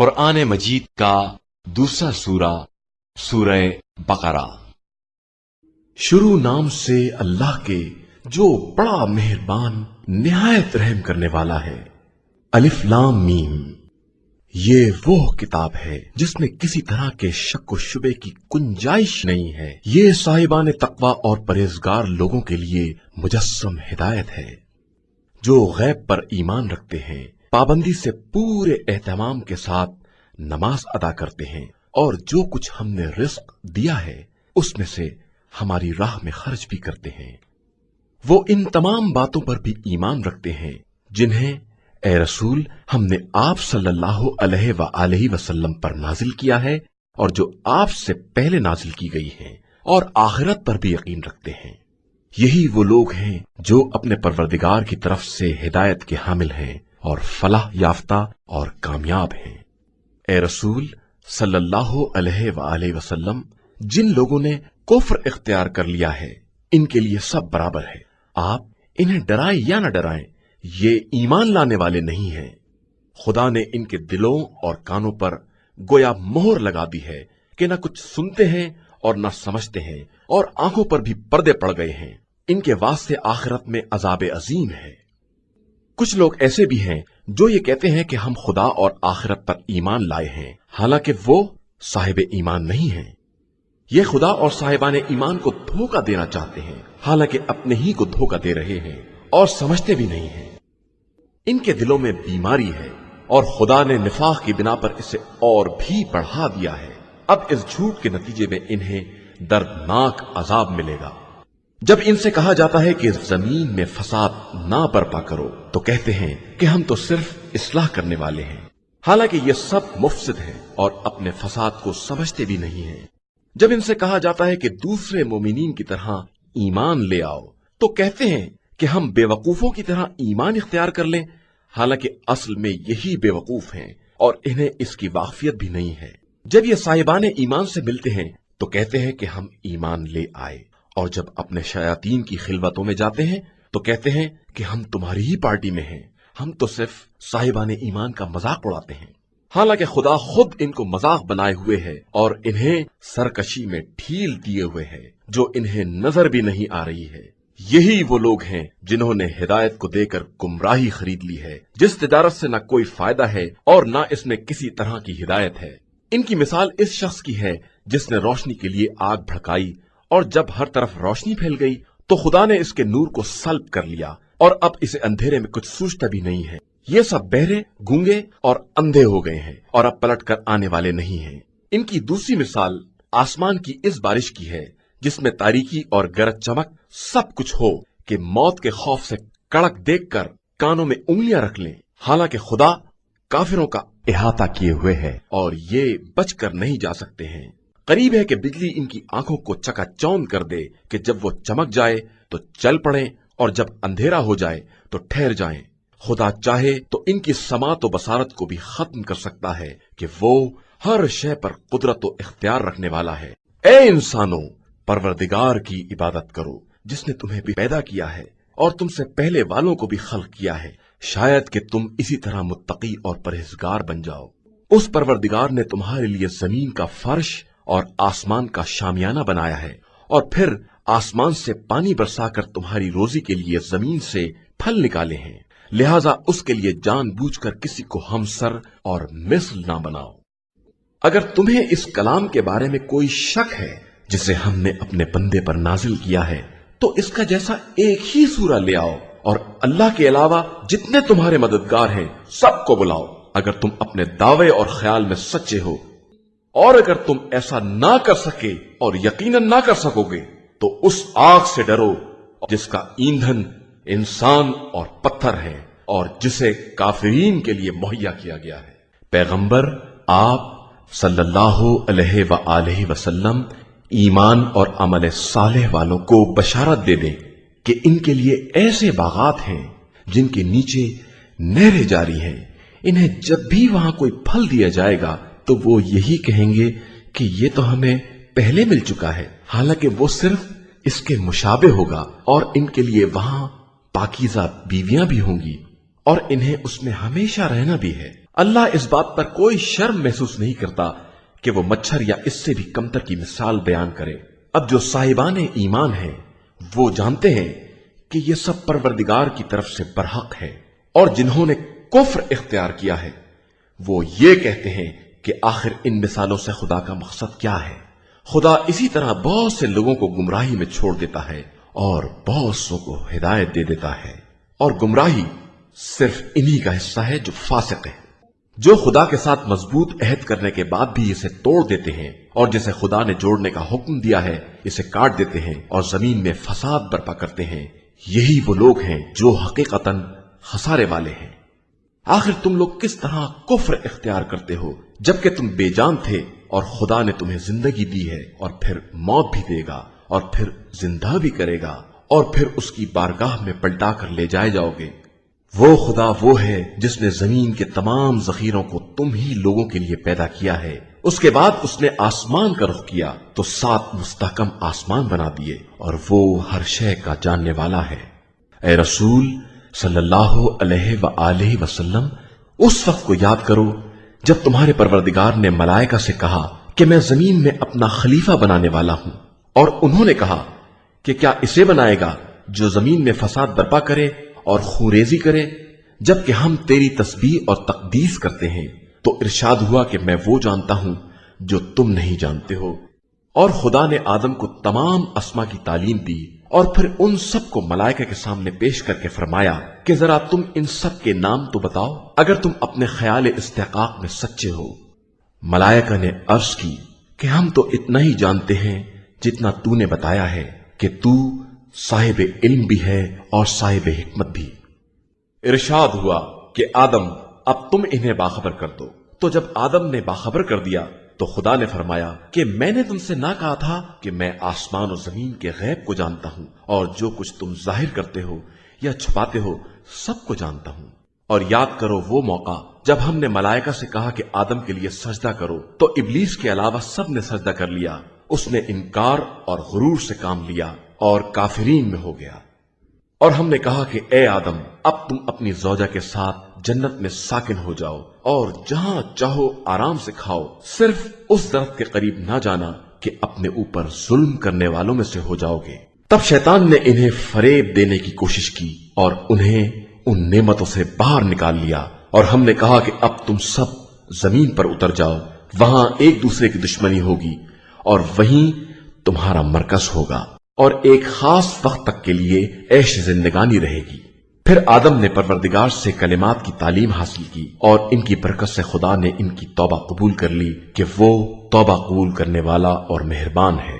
قرآن مجید کا دوسرا سورہ سورہ بقرہ۔ شروع نام سے اللہ کے جو بڑا مہربان نہایت رحم کرنے والا ہے۔ الف لام میم۔ یہ وہ کتاب ہے جس میں کسی طرح کے شک و شبے کی گنجائش نہیں ہے۔ یہ صاحبان تقوی اور پرہیزگار لوگوں کے لیے مجسم ہدایت ہے، جو غیب پر ایمان رکھتے ہیں، پابندی سے پورے اہتمام کے ساتھ نماز ادا کرتے ہیں، اور جو کچھ ہم نے رزق دیا ہے اس میں سے ہماری راہ میں خرچ بھی کرتے ہیں۔ وہ ان تمام باتوں پر بھی ایمان رکھتے ہیں جنہیں اے رسول ہم نے آپ صلی اللہ علیہ وآلہ وسلم پر نازل کیا ہے، اور جو آپ سے پہلے نازل کی گئی ہیں، اور آخرت پر بھی یقین رکھتے ہیں۔ یہی وہ لوگ ہیں جو اپنے پروردگار کی طرف سے ہدایت کے حامل ہیں اور فلاح یافتہ اور کامیاب ہیں۔ اے رسول صلی اللہ علیہ وآلہ وسلم، جن لوگوں نے کفر اختیار کر لیا ہے ان کے لیے سب برابر ہے، آپ انہیں ڈرائیں یا نہ ڈرائیں، یہ ایمان لانے والے نہیں ہیں۔ خدا نے ان کے دلوں اور کانوں پر گویا مہر لگا دی ہے کہ نہ کچھ سنتے ہیں اور نہ سمجھتے ہیں، اور آنکھوں پر بھی پردے پڑ گئے ہیں۔ ان کے واسطے آخرت میں عذاب عظیم ہے۔ کچھ لوگ ایسے بھی ہیں جو یہ کہتے ہیں کہ ہم خدا اور آخرت پر ایمان لائے ہیں، حالانکہ وہ صاحب ایمان نہیں ہیں۔ یہ خدا اور صاحبان ایمان کو دھوکہ دینا چاہتے ہیں، حالانکہ اپنے ہی کو دھوکہ دے رہے ہیں اور سمجھتے بھی نہیں ہیں۔ ان کے دلوں میں بیماری ہے، اور خدا نے نفاق کی بنا پر اسے اور بھی بڑھا دیا ہے۔ اب اس جھوٹ کے نتیجے میں انہیں دردناک عذاب ملے گا۔ جب ان سے کہا جاتا ہے کہ زمین میں فساد نہ برپا کرو تو کہتے ہیں کہ ہم تو صرف اصلاح کرنے والے ہیں، حالانکہ یہ سب مفسد ہیں اور اپنے فساد کو سمجھتے بھی نہیں ہیں۔ جب ان سے کہا جاتا ہے کہ دوسرے مومنین کی طرح ایمان لے آؤ تو کہتے ہیں کہ ہم بے وقوفوں کی طرح ایمان اختیار کر لیں، حالانکہ اصل میں یہی بے وقوف ہیں اور انہیں اس کی واقفیت بھی نہیں ہے۔ جب یہ صاحبان ایمان سے ملتے ہیں تو کہتے ہیں کہ ہم ایمان لے آئے، اور جب اپنے شیاطین کی خلوتوں میں جاتے ہیں تو کہتے ہیں کہ ہم تمہاری ہی پارٹی میں ہیں، ہم تو صرف صاحبان ایمان کا مذاق اڑاتے ہیں، حالانکہ خدا خود ان کو مذاق بنائے ہوئے ہے اور انہیں سرکشی میں ڈھیل دیے ہوئے ہے جو انہیں نظر بھی نہیں آ رہی ہے۔ یہی وہ لوگ ہیں جنہوں نے ہدایت کو دے کر گمراہی خرید لی ہے، جس تجارت سے نہ کوئی فائدہ ہے اور نہ اس میں کسی طرح کی ہدایت ہے۔ ان کی مثال اس شخص کی ہے جس نے روشنی کے لیے آگ بھڑکائی، اور جب ہر طرف روشنی پھیل گئی تو خدا نے اس کے نور کو سلب کر لیا، اور اب اسے اندھیرے میں کچھ سوچتا بھی نہیں ہے۔ یہ سب بہرے، گونگے اور اندھے ہو گئے ہیں اور اب پلٹ کر آنے والے نہیں ہیں۔ ان کی دوسری مثال آسمان کی اس بارش کی ہے جس میں تاریکی اور گرج چمک سب کچھ ہو کہ موت کے خوف سے کڑک دیکھ کر کانوں میں انگلیاں رکھ لیں، حالانکہ خدا کافروں کا احاطہ کیے ہوئے ہے اور یہ بچ کر نہیں جا سکتے ہیں۔ قریب ہے کہ بجلی ان کی آنکھوں کو چکا چوند کر دے کہ جب وہ چمک جائے تو چل پڑیں اور جب اندھیرا ہو جائے تو ٹھہر جائیں۔ خدا چاہے تو ان کی سماعت و بصارت کو بھی ختم کر سکتا ہے کہ وہ ہر شے پر قدرت و اختیار رکھنے والا ہے۔ اے انسانوں، پروردگار کی عبادت کرو جس نے تمہیں بھی پیدا کیا ہے اور تم سے پہلے والوں کو بھی خلق کیا ہے، شاید کہ تم اسی طرح متقی اور پرہیزگار بن جاؤ۔ اس پروردگار نے تمہارے لیے زمین کا فرش اور آسمان کا شامیانہ بنایا ہے، اور پھر آسمان سے پانی برسا کر تمہاری روزی کے لیے زمین سے پھل نکالے ہیں، لہذا اس کے لیے جان بوجھ کر کسی کو ہمسر اور مثل نہ بناؤ۔ اگر تمہیں اس کلام کے بارے میں کوئی شک ہے جسے ہم نے اپنے بندے پر نازل کیا ہے تو اس کا جیسا ایک ہی سورہ لے آؤ، اور اللہ کے علاوہ جتنے تمہارے مددگار ہیں سب کو بلاؤ، اگر تم اپنے دعوے اور خیال میں سچے ہو۔ اور اگر تم ایسا نہ کر سکے اور یقیناً نہ کر سکو گے تو اس آگ سے ڈرو جس کا ایندھن انسان اور پتھر ہے اور جسے کافرین کے لیے مہیا کیا گیا ہے۔ پیغمبر آپ صلی اللہ علیہ وآلہ وسلم ایمان اور عمل صالح والوں کو بشارت دے دیں کہ ان کے لیے ایسے باغات ہیں جن کے نیچے نہریں جاری ہیں، انہیں جب بھی وہاں کوئی پھل دیا جائے گا تو وہ یہی کہیں گے کہ یہ تو ہمیں پہلے مل چکا ہے، حالانکہ وہ صرف اس کے مشابہ ہوگا، اور ان کے لیے وہاں پاکیزہ بیویاں بھی ہوں گی اور انہیں اس میں ہمیشہ رہنا بھی ہے۔ اللہ اس بات پر کوئی شرم محسوس نہیں کرتا کہ وہ مچھر یا اس سے بھی کمتر کی مثال بیان کرے۔ اب جو صاحبان ایمان ہیں وہ جانتے ہیں کہ یہ سب پروردگار کی طرف سے برحق ہے، اور جنہوں نے کفر اختیار کیا ہے وہ یہ کہتے ہیں کہ آخر ان مثالوں سے خدا کا مقصد کیا ہے؟ خدا اسی طرح بہت سے لوگوں کو گمراہی میں چھوڑ دیتا ہے اور بہت سو کو ہدایت دے دیتا ہے، اور گمراہی صرف انہی کا حصہ ہے جو فاسق ہے، جو خدا کے ساتھ مضبوط عہد کرنے کے بعد بھی اسے توڑ دیتے ہیں، اور جسے خدا نے جوڑنے کا حکم دیا ہے اسے کاٹ دیتے ہیں اور زمین میں فساد برپا کرتے ہیں۔ یہی وہ لوگ ہیں جو حقیقتاً خسارے والے ہیں۔ آخر تم لوگ کس طرح کفر اختیار کرتے ہو جبکہ تم بے جان تھے، اور خدا نے تمہیں زندگی دی ہے، اور پھر موت بھی دے گا، اور پھر زندہ بھی کرے گا، اور پھر اس کی بارگاہ میں پلٹا کر لے جائے جاؤ گے۔ وہ خدا وہ ہے جس نے زمین کے تمام ذخیروں کو تم ہی لوگوں کے لیے پیدا کیا ہے، اس کے بعد اس نے آسمان کا رخ کیا تو 7 مستحکم آسمان بنا دیے، اور وہ ہر شے کا جاننے والا ہے۔ اے رسول صلی اللہ علیہ وآلہ وسلم، اس وقت کو یاد کرو جب تمہارے پروردگار نے ملائکہ سے کہا کہ میں زمین میں اپنا خلیفہ بنانے والا ہوں، اور انہوں نے کہا کہ کیا اسے بنائے گا جو زمین میں فساد برپا کرے اور خوریزی کرے، جبکہ ہم تیری تسبیح اور تقدیس کرتے ہیں؟ تو ارشاد ہوا کہ میں وہ جانتا ہوں جو تم نہیں جانتے ہو۔ اور خدا نے آدم کو تمام اسما کی تعلیم دی، اور پھر ان سب کو ملائکہ کے سامنے پیش کر کے فرمایا کہ ذرا تم ان سب کے نام تو بتاؤ اگر تم اپنے خیال استحقاق میں سچے ہو۔ ملائکہ نے عرض کی کہ ہم تو اتنا ہی جانتے ہیں جتنا تو نے بتایا ہے کہ تو صاحب علم بھی ہے اور صاحب حکمت بھی۔ ارشاد ہوا کہ آدم اب تم انہیں باخبر کر دو۔ تو جب آدم نے باخبر کر دیا تو خدا نے فرمایا کہ میں نے تم سے نہ کہا تھا کہ میں آسمان و زمین کے غیب کو جانتا ہوں، اور جو کچھ تم ظاہر کرتے ہو یا چھپاتے ہو سب کو جانتا ہوں۔ اور یاد کرو وہ موقع جب ہم نے ملائکہ سے کہا کہ آدم کے لیے سجدہ کرو، تو ابلیس کے علاوہ سب نے سجدہ کر لیا۔ اس نے انکار اور غرور سے کام لیا اور کافرین میں ہو گیا۔ اور ہم نے کہا کہ اے آدم، اب تم اپنی زوجہ کے ساتھ جنت میں ساکن ہو جاؤ، اور جہاں چاہو آرام سے کھاؤ، صرف اس درخت کے قریب نہ جانا کہ اپنے اوپر ظلم کرنے والوں میں سے ہو جاؤ گے۔ تب شیطان نے انہیں فریب دینے کی کوشش کی اور انہیں ان نعمتوں سے باہر نکال لیا، اور ہم نے کہا کہ اب تم سب زمین پر اتر جاؤ، وہاں ایک دوسرے کی دشمنی ہوگی اور وہیں تمہارا مرکز ہوگا، اور ایک خاص وقت تک کے لیے عیش زندگانی رہے گی۔ پھر آدم نے پروردگار سے کلمات کی تعلیم حاصل کی، اور ان کی برکت سے خدا نے ان کی توبہ قبول کر لی کہ وہ توبہ قبول کرنے والا اور مہربان ہے۔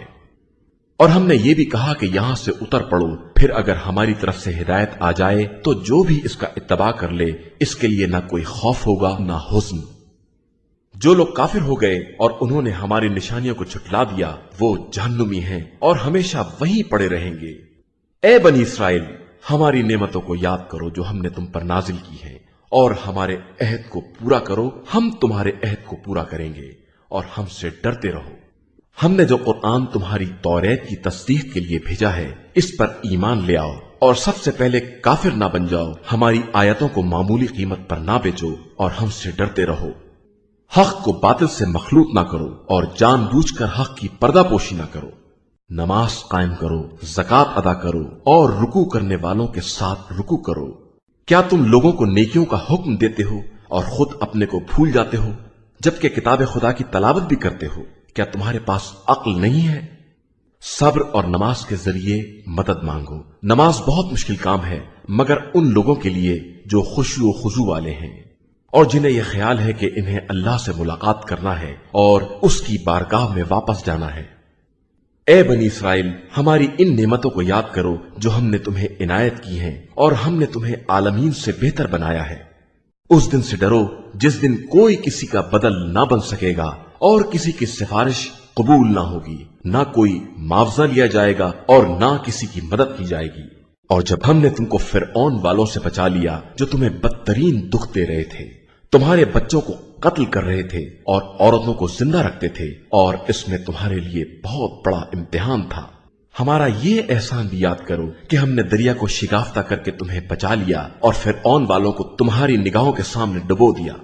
اور ہم نے یہ بھی کہا کہ یہاں سے اتر پڑو، پھر اگر ہماری طرف سے ہدایت آ جائے تو جو بھی اس کا اتباع کر لے اس کے لیے نہ کوئی خوف ہوگا نہ حزن۔ جو لوگ کافر ہو گئے اور انہوں نے ہماری نشانیوں کو جھٹلا دیا وہ جہنمی ہیں اور ہمیشہ وہیں پڑے رہیں گے۔ اے بنی اسرائیل، ہماری نعمتوں کو یاد کرو جو ہم نے تم پر نازل کی ہیں، اور ہمارے عہد کو پورا کرو، ہم تمہارے عہد کو پورا کریں گے، اور ہم سے ڈرتے رہو۔ ہم نے جو قرآن تمہاری توریت کی تصدیق کے لیے بھیجا ہے اس پر ایمان لے آؤ، اور سب سے پہلے کافر نہ بن جاؤ، ہماری آیتوں کو معمولی قیمت پر نہ بیچو، اور ہم سے ڈرتے رہو۔ حق کو باطل سے مخلوط نہ کرو، اور جان بوجھ کر حق کی پردہ پوشی نہ کرو۔ نماز قائم کرو، زکوٰۃ ادا کرو، اور رکوع کرنے والوں کے ساتھ رکوع کرو۔ کیا تم لوگوں کو نیکیوں کا حکم دیتے ہو اور خود اپنے کو بھول جاتے ہو، جبکہ کتاب خدا کی تلاوت بھی کرتے ہو؟ کیا تمہارے پاس عقل نہیں ہے؟ صبر اور نماز کے ذریعے مدد مانگو۔ نماز بہت مشکل کام ہے مگر ان لوگوں کے لیے جو خشوع و خضوع والے ہیں، اور جنہیں یہ خیال ہے کہ انہیں اللہ سے ملاقات کرنا ہے اور اس کی بارگاہ میں واپس جانا ہے۔ اے بنی اسرائیل، ہماری ان نعمتوں کو یاد کرو جو ہم نے تمہیں عنایت کی ہیں، اور ہم نے تمہیں عالمین سے بہتر بنایا ہے۔ اس دن سے ڈرو جس دن کوئی کسی کا بدل نہ بن سکے گا، اور کسی کی سفارش قبول نہ ہوگی، نہ کوئی معاوضہ لیا جائے گا اور نہ کسی کی مدد کی جائے گی۔ اور جب ہم نے تم کو فرعون والوں سے بچا لیا جو تمہیں بدترین دکھ دے رہے تھے، تمہارے بچوں کو قتل کر رہے تھے اور عورتوں کو زندہ رکھتے تھے، اور اس میں تمہارے لیے بہت بڑا امتحان تھا، ہمارا یہ احسان بھی یاد کرو کہ ہم نے دریا کو شگافتہ کر کے تمہیں بچا لیا اور فرعون والوں کو تمہاری نگاہوں کے سامنے ڈبو دیا۔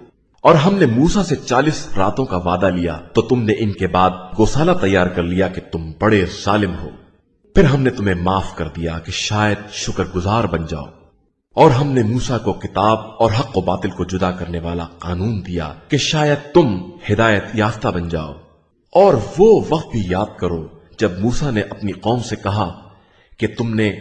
اور ہم نے موسیٰ سے 40 راتوں کا وعدہ لیا تو تم نے ان کے بعد گوسالہ تیار کر لیا کہ تم بڑے ظالم ہو۔ پھر ہم نے تمہیں معاف کر دیا کہ شاید شکر گزار بن جاؤ، اور ہم نے موسیٰ کو کتاب اور حق و باطل کو جدا کرنے والا قانون دیا کہ شاید تم ہدایت یافتہ بن جاؤ۔ اور وہ وقت بھی یاد کرو جب موسیٰ نے اپنی قوم سے کہا کہ تم نے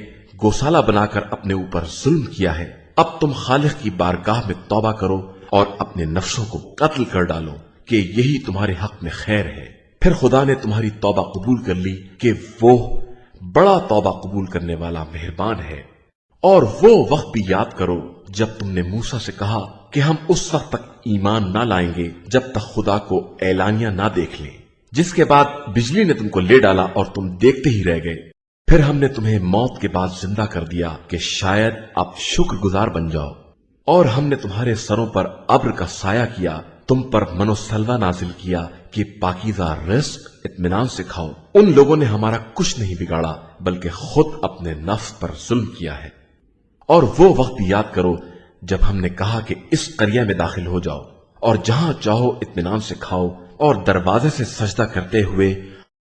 گوسالہ بنا کر اپنے اوپر ظلم کیا ہے، اب تم خالق کی بارگاہ میں توبہ کرو اور اپنے نفسوں کو قتل کر ڈالو کہ یہی تمہارے حق میں خیر ہے۔ پھر خدا نے تمہاری توبہ قبول کر لی کہ وہ بڑا توبہ قبول کرنے والا مہربان ہے۔ اور وہ وقت بھی یاد کرو جب تم نے موسیٰ سے کہا کہ ہم اس وقت تک ایمان نہ لائیں گے جب تک خدا کو اعلانیہ نہ دیکھ لیں، جس کے بعد بجلی نے تم کو لے ڈالا اور تم دیکھتے ہی رہ گئے۔ پھر ہم نے تمہیں موت کے بعد زندہ کر دیا کہ شاید اب شکر گزار بن جاؤ۔ اور ہم نے تمہارے سروں پر ابر کا سایہ کیا، تم پر من و سلوہ نازل کیا کہ پاکیزہ رزق اطمینان سے کھاؤ۔ ان لوگوں نے ہمارا کچھ نہیں بگاڑا بلکہ خود اپنے نفس پر ظلم کیا ہے۔ اور وہ وقت بھی یاد کرو جب ہم نے کہا کہ اس قریہ میں داخل ہو جاؤ اور جہاں چاہو اطمینان سے کھاؤ، اور دروازے سے سجدہ کرتے ہوئے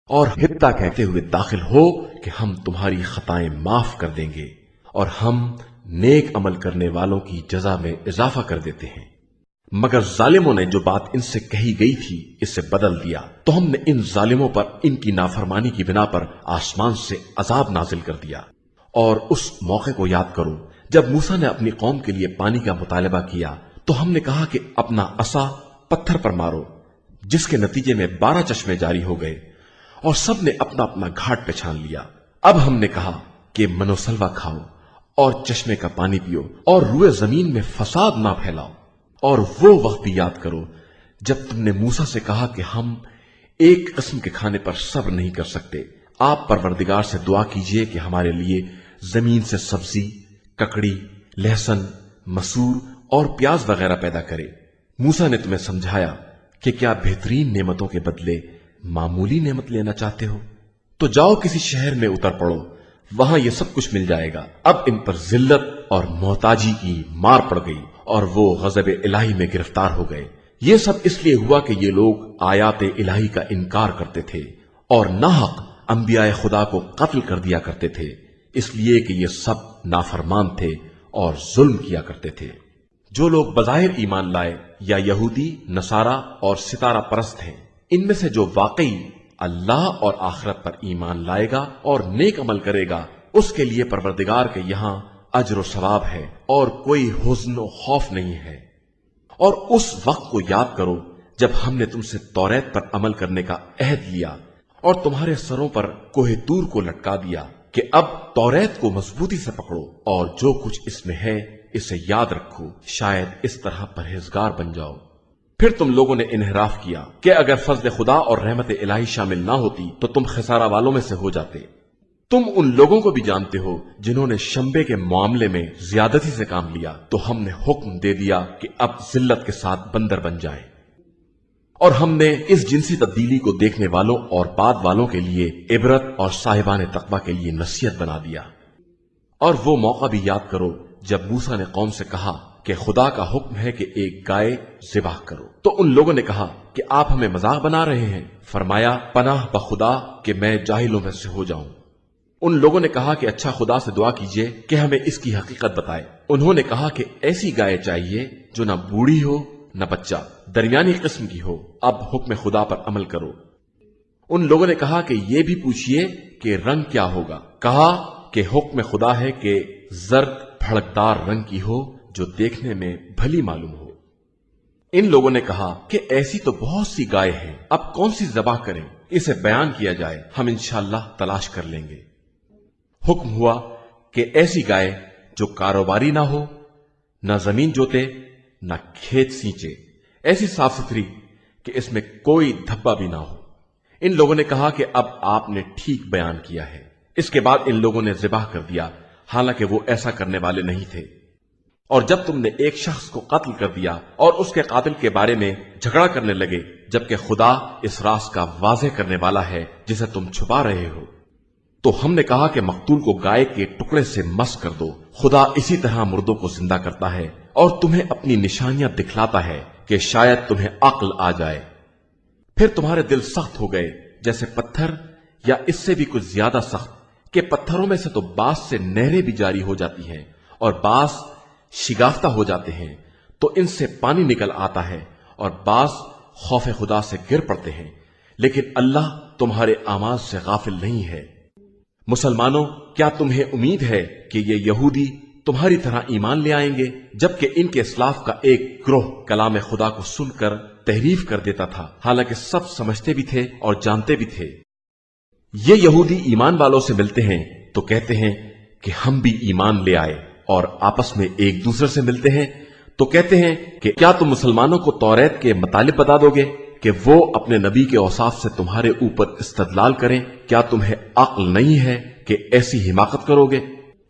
اور حتہ کہتے ہوئے داخل ہو کہ ہم تمہاری خطائیں معاف کر دیں گے اور ہم نیک عمل کرنے والوں کی جزا میں اضافہ کر دیتے ہیں۔ مگر ظالموں نے جو بات ان سے کہی گئی تھی اسے بدل دیا، تو ہم نے ان ظالموں پر ان کی نافرمانی کی بنا پر آسمان سے عذاب نازل کر دیا۔ اور اس موقع کو یاد کرو جب موسیٰ نے اپنی قوم کے لیے پانی کا مطالبہ کیا تو ہم نے کہا کہ اپنا عصا پتھر پر مارو، جس کے نتیجے میں 12 چشمے جاری ہو گئے اور سب نے اپنا اپنا گھاٹ پہچان لیا۔ اب ہم نے کہا کہ منو سلوا کھاؤ اور چشمے کا پانی پیو اور روئے زمین میں فساد نہ پھیلاؤ۔ اور وہ وقت بھی یاد کرو جب تم نے موسیٰ سے کہا کہ ہم ایک قسم کے کھانے پر صبر نہیں کر سکتے، آپ پروردگار سے دعا کیجئے کہ ہمارے لیے زمین سے سبزی، ککڑی، لہسن، مسور اور پیاز وغیرہ پیدا کرے۔ موسیٰ نے تمہیں سمجھایا کہ کیا بہترین نعمتوں کے بدلے معمولی نعمت لینا چاہتے ہو؟ تو جاؤ کسی شہر میں اتر پڑو، وہاں یہ سب کچھ مل جائے گا۔ اب ان پر ذلت اور محتاجی کی مار پڑ گئی اور وہ غضب الہی میں گرفتار ہو گئے۔ یہ سب اس لیے ہوا کہ یہ لوگ آیات الہی کا انکار کرتے تھے اور ناحق انبیاء خدا کو قتل کر دیا کرتے تھے، اس لیے کہ یہ سب نافرمان تھے اور ظلم کیا کرتے تھے۔ جو لوگ بظاہر ایمان لائے یا یہودی، نصارہ اور ستارہ پرست ہیں، ان میں سے جو واقعی اللہ اور آخرت پر ایمان لائے گا اور نیک عمل کرے گا، اس کے لیے پروردگار کے یہاں اجر و ثواب ہے اور کوئی حزن و خوف نہیں ہے۔ اور اس وقت کو یاد کرو جب ہم نے تم سے توریت پر عمل کرنے کا عہد لیا اور تمہارے سروں پر کوہ طور کو لٹکا دیا کہ اب توریت کو مضبوطی سے پکڑو اور جو کچھ اس میں ہے اسے یاد رکھو، شاید اس طرح پرہیزگار بن جاؤ۔ پھر تم لوگوں نے انحراف کیا کہ اگر فضل خدا اور رحمت الہی شامل نہ ہوتی تو تم خسارہ والوں میں سے ہو جاتے۔ تم ان لوگوں کو بھی جانتے ہو جنہوں نے شنبے کے معاملے میں زیادتی سے کام لیا، تو ہم نے حکم دے دیا کہ اب ذلت کے ساتھ بندر بن جائیں۔ اور ہم نے اس جنسی تبدیلی کو دیکھنے والوں اور بعد والوں کے لیے عبرت اور صاحبان تقویٰ کے لیے نصیحت بنا دیا۔ اور وہ موقع بھی یاد کرو جب موسیٰ نے قوم سے کہا کہ خدا کا حکم ہے کہ ایک گائے ذبح کرو، تو ان لوگوں نے کہا کہ آپ ہمیں مذاق بنا رہے ہیں۔ فرمایا، پناہ بخدا کہ میں جاہلوں میں سے ہو جاؤں۔ ان لوگوں نے کہا کہ اچھا خدا سے دعا کیجئے کہ ہمیں اس کی حقیقت بتائے۔ انہوں نے کہا کہ ایسی گائے چاہیے جو نہ بوڑھی ہو نہ بچہ، درمیانی قسم کی ہو۔ اب حکم خدا پر عمل کرو۔ ان لوگوں نے کہا کہ یہ بھی پوچھئے کہ رنگ کیا ہوگا۔ کہا کہ حکم خدا ہے کہ زرد بھڑکدار رنگ کی ہو جو دیکھنے میں بھلی معلوم ہو۔ ان لوگوں نے کہا کہ ایسی تو بہت سی گائے ہیں، اب کون سی ذبح کریں؟ اسے بیان کیا جائے، ہم انشاءاللہ تلاش کر لیں گے۔ حکم ہوا کہ ایسی گائے جو کاروباری نہ ہو، نہ زمین جوتے نہ کھیت سینچے، ایسی صاف ستھری کہ اس میں کوئی دھبا بھی نہ ہو۔ ان لوگوں نے کہا کہ اب آپ نے ٹھیک بیان کیا ہے۔ اس کے بعد ان لوگوں نے ذبح کر دیا، حالانکہ وہ ایسا کرنے والے نہیں تھے۔ اور جب تم نے ایک شخص کو قتل کر دیا اور اس کے قاتل کے بارے میں جھگڑا کرنے لگے، جبکہ خدا اس راز کا واضح کرنے والا ہے جسے تم چھپا رہے ہو، تو ہم نے کہا کہ مقتول کو گائے کے ٹکڑے سے مس کر دو۔ خدا اسی طرح مردوں کو زندہ کرتا ہے اور تمہیں اپنی نشانیاں دکھلاتا ہے کہ شاید تمہیں عقل آ جائے۔ پھر تمہارے دل سخت ہو گئے جیسے پتھر، یا اس سے بھی کچھ زیادہ سخت، کہ پتھروں میں سے تو بعض سے نہریں بھی جاری ہو جاتی ہیں اور بعض شگافتہ ہو جاتے ہیں تو ان سے پانی نکل آتا ہے، اور بعض خوف خدا سے گر پڑتے ہیں، لیکن اللہ تمہارے اعمال سے غافل نہیں ہے۔ مسلمانوں، کیا تمہیں امید ہے کہ یہ یہودی تمہاری طرح ایمان لے آئیں گے، جبکہ ان کے اسلاف کا ایک گروہ کلام خدا کو سن کر تحریف کر دیتا تھا، حالانکہ سب سمجھتے بھی تھے اور جانتے بھی تھے۔ یہ یہودی ایمان والوں سے ملتے ہیں تو کہتے ہیں کہ ہم بھی ایمان لے آئے، اور آپس میں ایک دوسرے سے ملتے ہیں تو کہتے ہیں کہ کیا تم مسلمانوں کو توریت کے مطالب بتا دو گے کہ وہ اپنے نبی کے اوصاف سے تمہارے اوپر استدلال کریں؟ کیا تمہیں عقل نہیں ہے کہ ایسی حماقت کرو گے؟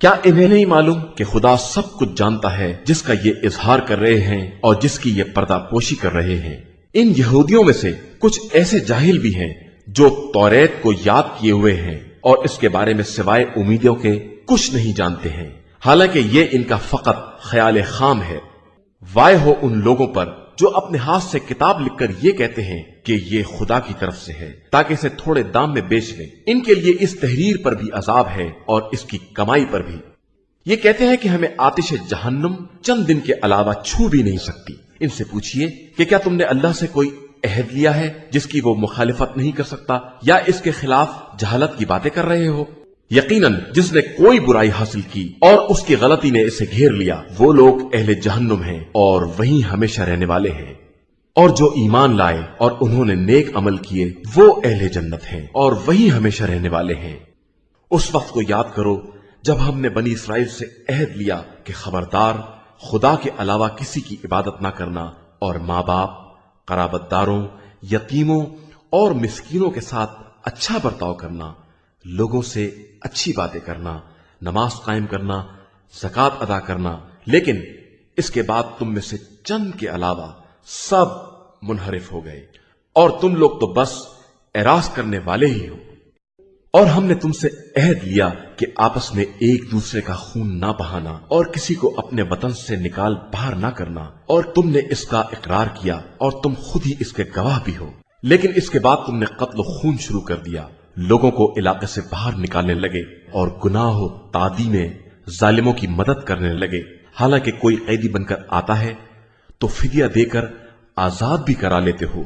کیا انہیں نہیں معلوم کہ خدا سب کچھ جانتا ہے جس کا یہ اظہار کر رہے ہیں اور جس کی یہ پردہ پوشی کر رہے ہیں؟ ان یہودیوں میں سے کچھ ایسے جاہل بھی ہیں جو توریت کو یاد کیے ہوئے ہیں اور اس کے بارے میں سوائے امیدوں کے کچھ نہیں جانتے ہیں، حالانکہ یہ ان کا فقط خیال خام ہے۔ وائے ہو ان لوگوں پر جو اپنے ہاتھ سے کتاب لکھ کر یہ کہتے ہیں کہ یہ خدا کی طرف سے ہے تاکہ اسے تھوڑے دام میں بیچ لیں۔ ان کے لیے اس تحریر پر بھی عذاب ہے اور اس کی کمائی پر بھی۔ یہ کہتے ہیں کہ ہمیں آتش جہنم چند دن کے علاوہ چھو بھی نہیں سکتی۔ ان سے پوچھئے کہ کیا تم نے اللہ سے کوئی عہد لیا ہے جس کی وہ مخالفت نہیں کر سکتا، یا اس کے خلاف جہالت کی باتیں کر رہے ہو؟ یقیناً جس نے کوئی برائی حاصل کی اور اس کی غلطی نے اسے گھیر لیا، وہ لوگ اہل جہنم ہیں اور وہیں ہمیشہ رہنے والے ہیں۔ اور جو ایمان لائے اور انہوں نے نیک عمل کیے وہ اہل جنت ہیں اور وہیں ہمیشہ رہنے والے ہیں۔ اس وقت کو یاد کرو جب ہم نے بنی اسرائیل سے عہد لیا کہ خبردار، خدا کے علاوہ کسی کی عبادت نہ کرنا، اور ماں باپ، قرابت داروں، یتیموں اور مسکینوں کے ساتھ اچھا برتاؤ کرنا، لوگوں سے اچھی باتیں کرنا، نماز قائم کرنا، زکوٰۃ ادا کرنا، لیکن اس کے بعد تم میں سے چند کے علاوہ سب منحرف ہو گئے، اور تم لوگ تو بس اعراض کرنے والے ہی ہو۔ اور ہم نے تم سے عہد لیا کہ آپس میں ایک دوسرے کا خون نہ بہانا اور کسی کو اپنے وطن سے نکال باہر نہ کرنا، اور تم نے اس کا اقرار کیا اور تم خود ہی اس کے گواہ بھی ہو، لیکن اس کے بعد تم نے قتل و خون شروع کر دیا، لوگوں کو علاقے سے باہر نکالنے لگے اور گناہ و تعدی میں ظالموں کی مدد کرنے لگے۔ حالانکہ کوئی قیدی بن کر آتا ہے تو فدیہ دے کر آزاد بھی کرا لیتے ہو،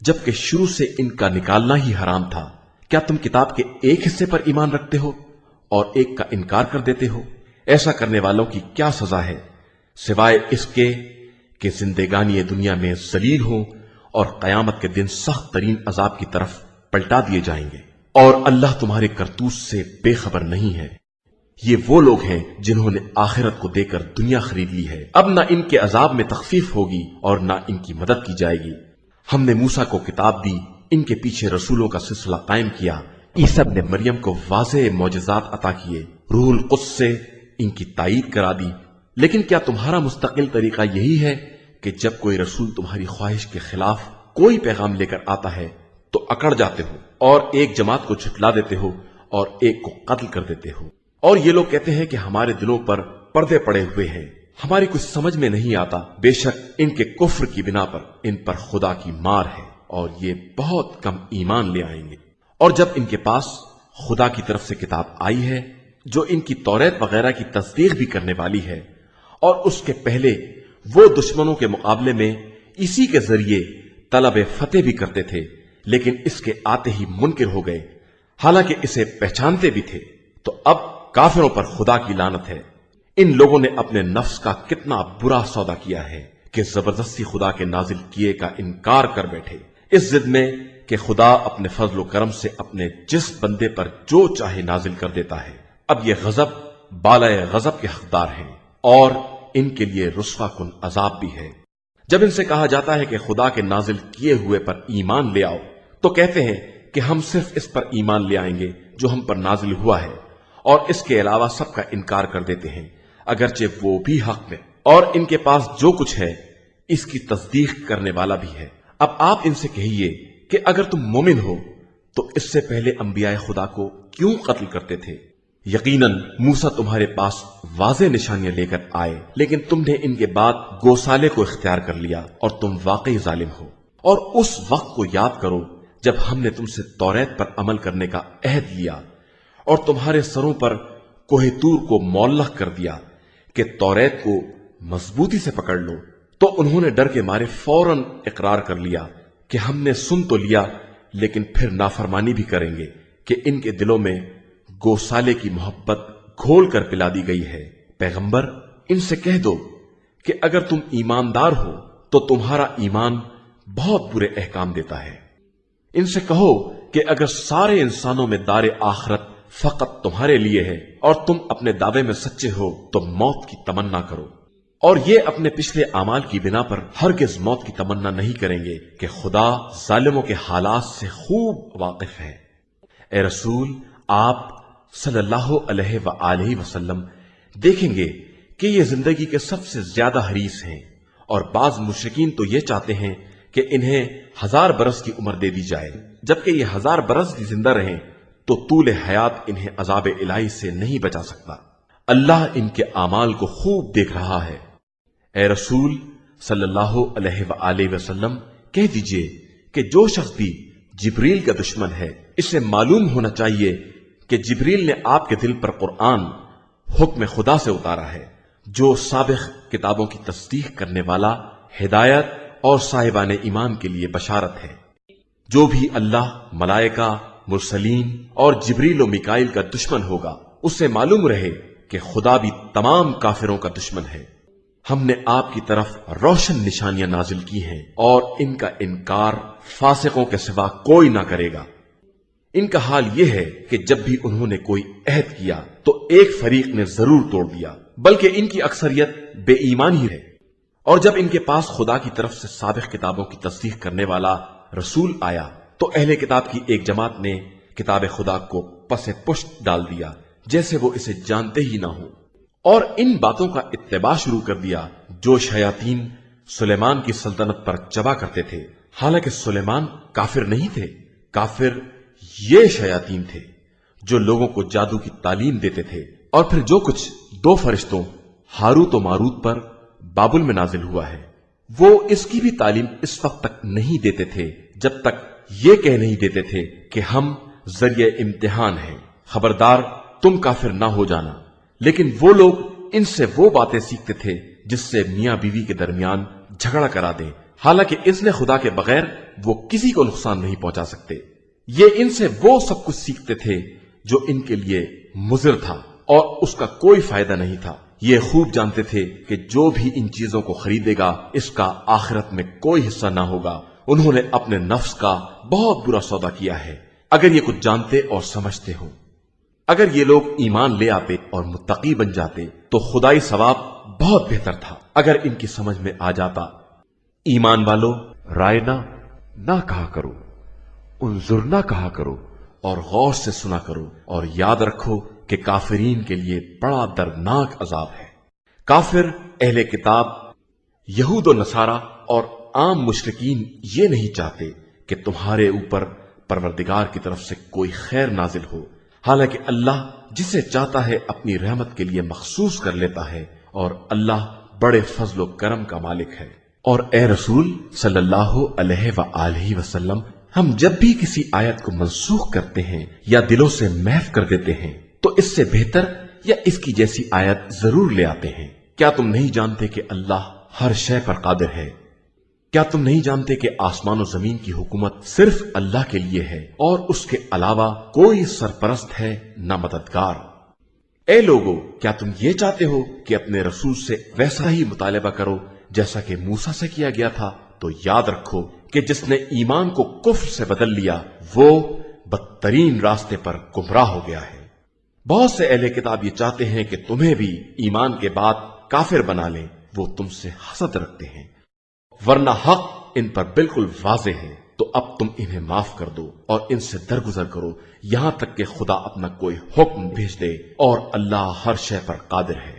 جبکہ شروع سے ان کا نکالنا ہی حرام تھا۔ کیا تم کتاب کے ایک حصے پر ایمان رکھتے ہو اور ایک کا انکار کر دیتے ہو؟ ایسا کرنے والوں کی کیا سزا ہے، سوائے اس کے کہ زندگانی دنیا میں ذلیل ہوں اور قیامت کے دن سخت ترین عذاب کی طرف پلٹا دیے جائیں گے۔ اور اللہ تمہارے کرتوت سے بے خبر نہیں ہے۔ یہ وہ لوگ ہیں جنہوں نے آخرت کو دے کر دنیا خرید لی ہے، اب نہ ان کے عذاب میں تخفیف ہوگی اور نہ ان کی مدد کی جائے گی۔ ہم نے موسیٰ کو کتاب دی، ان کے پیچھے رسولوں کا سلسلہ قائم کیا، عیسیٰ ابن مریم کو واضح معجزات عطا کیے، روح القدس سے ان کی تائید کرا دی۔ لیکن کیا تمہارا مستقل طریقہ یہی ہے کہ جب کوئی رسول تمہاری خواہش کے خلاف کوئی پیغام لے کر آتا ہے تو اکڑ جاتے ہو اور ایک جماعت کو جھٹلا دیتے ہو اور ایک کو قتل کر دیتے ہو؟ اور یہ لوگ کہتے ہیں کہ ہمارے دلوں پر پردے پڑے ہوئے ہیں، ہماری کچھ سمجھ میں نہیں آتا۔ بے شک ان کے کفر کی بنا پر ان پر خدا کی مار ہے اور یہ بہت کم ایمان لے آئیں گے۔ اور جب ان کے پاس خدا کی طرف سے کتاب آئی ہے جو ان کی توریت وغیرہ کی تصدیق بھی کرنے والی ہے، اور اس کے پہلے وہ دشمنوں کے مقابلے میں اسی کے ذریعے طلب فتح بھی کرتے تھے، لیکن اس کے آتے ہی منکر ہو گئے، حالانکہ اسے پہچانتے بھی تھے، تو اب کافروں پر خدا کی لعنت ہے۔ ان لوگوں نے اپنے نفس کا کتنا برا سودا کیا ہے کہ زبردستی خدا کے نازل کیے کا انکار کر بیٹھے، اس ضد میں کہ خدا اپنے فضل و کرم سے اپنے جس بندے پر جو چاہے نازل کر دیتا ہے۔ اب یہ غضب بالائے غضب کے حقدار ہیں اور ان کے لیے رسوا کن عذاب بھی ہے۔ جب ان سے کہا جاتا ہے کہ خدا کے نازل کیے ہوئے پر ایمان لے آؤ تو کہتے ہیں کہ ہم صرف اس پر ایمان لے آئیں گے جو ہم پر نازل ہوا ہے، اور اس کے علاوہ سب کا انکار کر دیتے ہیں، اگرچہ وہ بھی حق میں، اور ان کے پاس جو کچھ ہے اس کی تصدیق کرنے والا بھی ہے۔ اب آپ ان سے کہیے کہ اگر تم مومن ہو تو اس سے پہلے انبیاء خدا کو کیوں قتل کرتے تھے؟ یقیناً موسیٰ تمہارے پاس واضح نشانیاں لے کر آئے، لیکن تم نے ان کے بعد گوسالے کو اختیار کر لیا اور تم واقعی ظالم ہو۔ اور اس وقت کو یاد کرو جب ہم نے تم سے توریت پر عمل کرنے کا عہد لیا اور تمہارے سروں پر کوہ طور کو معلق کر دیا کہ توریت کو مضبوطی سے پکڑ لو، تو انہوں نے ڈر کے مارے فوراً اقرار کر لیا کہ ہم نے سن تو لیا، لیکن پھر نافرمانی بھی کریں گے کہ ان کے دلوں میں گوسالے کی محبت گھول کر پلا دی گئی ہے۔ پیغمبر، ان سے کہہ دو کہ اگر تم ایماندار ہو تو تمہارا ایمان بہت برے احکام دیتا ہے۔ ان سے کہو کہ اگر سارے انسانوں میں دار آخرت فقط تمہارے لیے ہے اور تم اپنے دعوے میں سچے ہو تو موت کی تمنا کرو، اور یہ اپنے پچھلے اعمال کی بنا پر ہرگز موت کی تمنا نہیں کریں گے کہ خدا ظالموں کے حالات سے خوب واقف ہے۔ اے رسول، آپ صلی اللہ علیہ وآلہ وسلم دیکھیں گے کہ یہ زندگی کے سب سے زیادہ حریص ہیں، اور بعض مشرکین تو یہ چاہتے ہیں کہ انہیں 1000 برس کی عمر دے دی جائے، جبکہ یہ 1000 برس بھی زندہ رہیں تو طول حیات انہیں عذاب الہی سے نہیں بچا سکتا۔ اللہ ان کے اعمال کو خوب دیکھ رہا ہے۔ اے رسول صلی اللہ علیہ وآلہ وسلم، کہہ دیجئے کہ جو شخص بھی جبریل کا دشمن ہے، اسے معلوم ہونا چاہیے کہ جبریل نے آپ کے دل پر قرآن حکم خدا سے اتارا ہے، جو سابق کتابوں کی تصدیق کرنے والا، ہدایت اور صاحبان ایمان کے لیے بشارت ہے۔ جو بھی اللہ، ملائکہ، مرسلین اور جبریل و میکائیل کا دشمن ہوگا، اسے معلوم رہے کہ خدا بھی تمام کافروں کا دشمن ہے۔ ہم نے آپ کی طرف روشن نشانیاں نازل کی ہیں، اور ان کا انکار فاسقوں کے سوا کوئی نہ کرے گا۔ ان کا حال یہ ہے کہ جب بھی انہوں نے کوئی عہد کیا تو ایک فریق نے ضرور توڑ دیا، بلکہ ان کی اکثریت بے ایمان ہی ہے۔ اور جب ان کے پاس خدا کی طرف سے سابق کتابوں کی تصدیق کرنے والا رسول آیا تو اہل کتاب کی ایک جماعت نے کتاب خدا کو پس پشت ڈال دیا، جیسے وہ اسے جانتے ہی نہ ہو، اور ان باتوں کا اتباع شروع کر دیا جو شیاطین سلیمان کی سلطنت پر چبا کرتے تھے، حالانکہ سلیمان کافر نہیں تھے، کافر یہ شیاطین تھے جو لوگوں کو جادو کی تعلیم دیتے تھے۔ اور پھر جو کچھ 2 فرشتوں ہاروت و ماروت پر بابل میں نازل ہوا ہے، وہ اس کی بھی تعلیم اس وقت تک نہیں دیتے تھے جب تک یہ کہہ نہیں دیتے تھے کہ ہم ذریعہ امتحان ہیں، خبردار تم کافر نہ ہو جانا۔ لیکن وہ لوگ ان سے وہ باتیں سیکھتے تھے جس سے میاں بیوی کے درمیان جھگڑا کرا دیں، حالانکہ اذن خدا کے بغیر وہ کسی کو نقصان نہیں پہنچا سکتے۔ یہ ان سے وہ سب کچھ سیکھتے تھے جو ان کے لیے مضر تھا اور اس کا کوئی فائدہ نہیں تھا۔ یہ خوب جانتے تھے کہ جو بھی ان چیزوں کو خریدے گا اس کا آخرت میں کوئی حصہ نہ ہوگا۔ انہوں نے اپنے نفس کا بہت برا سودا کیا ہے، اگر یہ کچھ جانتے اور سمجھتے ہوں۔ اگر یہ لوگ ایمان لے آتے اور متقی بن جاتے تو خدائی ثواب بہت بہتر تھا اگر ان کی سمجھ میں آ جاتا۔ ایمان والو، رائے نہ کہا کرو، انظر نہ کہا کرو، اور غور سے سنا کرو، اور یاد رکھو کہ کافرین کے لیے بڑا دردناک عذاب ہے۔ کافر، اہل کتاب، یہود و نصارہ اور عام مشرکین یہ نہیں چاہتے کہ تمہارے اوپر پروردگار کی طرف سے کوئی خیر نازل ہو، حالانکہ اللہ جسے چاہتا ہے اپنی رحمت کے لیے مخصوص کر لیتا ہے، اور اللہ بڑے فضل و کرم کا مالک ہے۔ اور اے رسول صلی اللہ علیہ وآلہ وسلم، ہم جب بھی کسی آیت کو منسوخ کرتے ہیں یا دلوں سے محو کر دیتے ہیں تو اس سے بہتر یا اس کی جیسی آیت ضرور لے آتے ہیں۔ کیا تم نہیں جانتے کہ اللہ ہر شے پر قادر ہے؟ کیا تم نہیں جانتے کہ آسمان و زمین کی حکومت صرف اللہ کے لیے ہے اور اس کے علاوہ کوئی سرپرست ہے نہ مددگار؟ اے لوگو، کیا تم یہ چاہتے ہو کہ اپنے رسول سے ویسا ہی مطالبہ کرو جیسا کہ موسیٰ سے کیا گیا تھا؟ تو یاد رکھو کہ جس نے ایمان کو کفر سے بدل لیا وہ بدترین راستے پر گمراہ ہو گیا ہے۔ بہت سے اہل کتاب یہ چاہتے ہیں کہ تمہیں بھی ایمان کے بعد کافر بنا لیں، وہ تم سے حسد رکھتے ہیں، ورنہ حق ان پر بالکل واضح ہے۔ تو اب تم انہیں معاف کر دو اور ان سے درگزر کرو یہاں تک کہ خدا اپنا کوئی حکم بھیج دے، اور اللہ ہر شے پر قادر ہے۔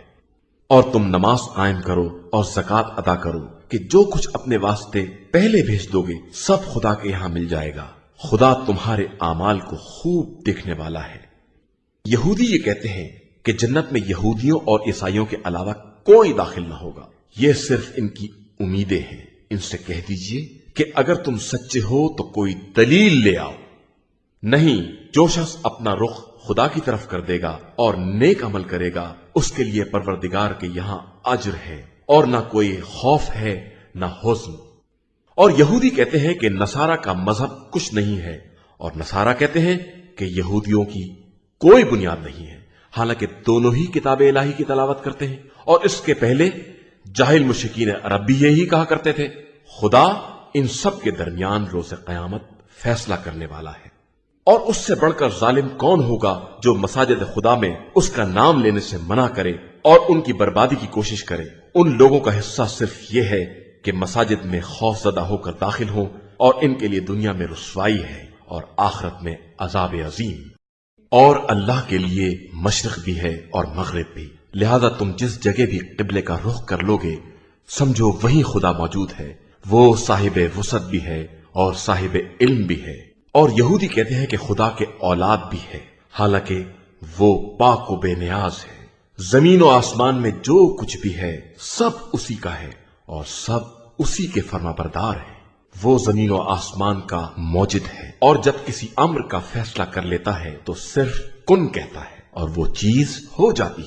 اور تم نماز قائم کرو اور زکوٰۃ ادا کرو کہ جو کچھ اپنے واسطے پہلے بھیج دو گے سب خدا کے یہاں مل جائے گا۔ خدا تمہارے اعمال کو خوب دیکھنے والا ہے۔ یہودی یہ کہتے ہیں کہ جنت میں یہودیوں اور عیسائیوں کے علاوہ کوئی داخل نہ ہوگا، یہ صرف ان کی امیدیں ہیں۔ ان سے کہہ دیجئے کہ اگر تم سچے ہو تو کوئی دلیل لے آؤ، نہیں جو شخص اپنا رخ خدا کی طرف کر دے گا اور نیک عمل کرے گا اس کے لیے پروردگار کے یہاں اجر ہے اور نہ کوئی خوف ہے نہ حزن۔ اور یہودی کہتے ہیں کہ نصارہ کا مذہب کچھ نہیں ہے، اور نصارہ کہتے ہیں کہ یہودیوں کی کوئی بنیاد نہیں ہے، حالانکہ دونوں ہی کتاب الہی کی تلاوت کرتے ہیں۔ اور اس کے پہلے جاہل مشرکین عرب بھی یہی کہا کرتے تھے، خدا ان سب کے درمیان روز قیامت فیصلہ کرنے والا ہے۔ اور اس سے بڑھ کر ظالم کون ہوگا جو مساجد خدا میں اس کا نام لینے سے منع کرے اور ان کی بربادی کی کوشش کرے۔ ان لوگوں کا حصہ صرف یہ ہے کہ مساجد میں خوف زدہ ہو کر داخل ہوں، اور ان کے لیے دنیا میں رسوائی ہے اور آخرت میں عذاب عظیم۔ اور اللہ کے لیے مشرق بھی ہے اور مغرب بھی، لہذا تم جس جگہ بھی قبلے کا رخ کر لوگے سمجھو وہیں خدا موجود ہے، وہ صاحب وسعت بھی ہے اور صاحب علم بھی ہے۔ اور یہودی کہتے ہیں کہ خدا کے اولاد بھی ہے، حالانکہ وہ پاک و بے نیاز ہے۔ زمین و آسمان میں جو کچھ بھی ہے سب اسی کا ہے اور سب اسی کے فرما بردار ہے۔ وہ زمین و آسمان کا موجد ہے، اور جب کسی امر کا فیصلہ کر لیتا ہے تو صرف کن کہتا ہے اور وہ چیز ہو جاتی۔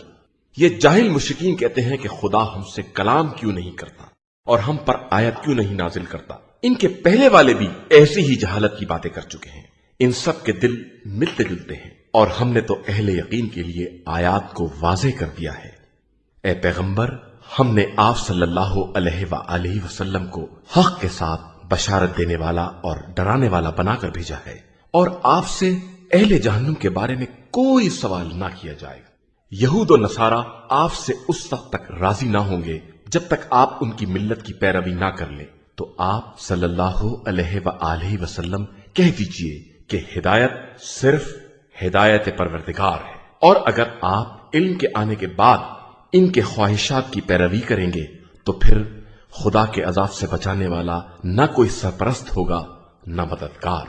یہ جاہل مشرکین کہتے ہیں کہ خدا ہم سے کلام کیوں نہیں کرتا اور ہم پر آیت کیوں نہیں نازل کرتا۔ ان کے پہلے والے بھی ایسی ہی جہالت کی باتیں کر چکے ہیں۔ ان سب کے دل ملتے جلتے ہیں، اور ہم نے تو اہل یقین کے لیے آیات کو واضح کر دیا ہے۔ اے پیغمبر، ہم نے آپ صلی اللہ علیہ وآلہ وسلم کو حق کے ساتھ بشارت دینے والا اور ڈرانے والا بنا کر بھیجا ہے، اور آپ سے اہل جہنم کے بارے میں کوئی سوال نہ کیا جائے گا۔ یہود و نصارہ آپ سے اس وقت تک راضی نہ ہوں گے جب تک آپ ان کی ملت کی پیروی نہ کر لیں۔ تو آپ صلی اللہ علیہ وآلہ وسلم کہہ دیجئے کہ ہدایت صرف ہدایت پروردگار ہے، اور اگر آپ علم کے آنے کے بعد ان کے خواہشات کی پیروی کریں گے تو پھر خدا کے عذاب سے بچانے والا نہ کوئی سرپرست ہوگا نہ مددگار۔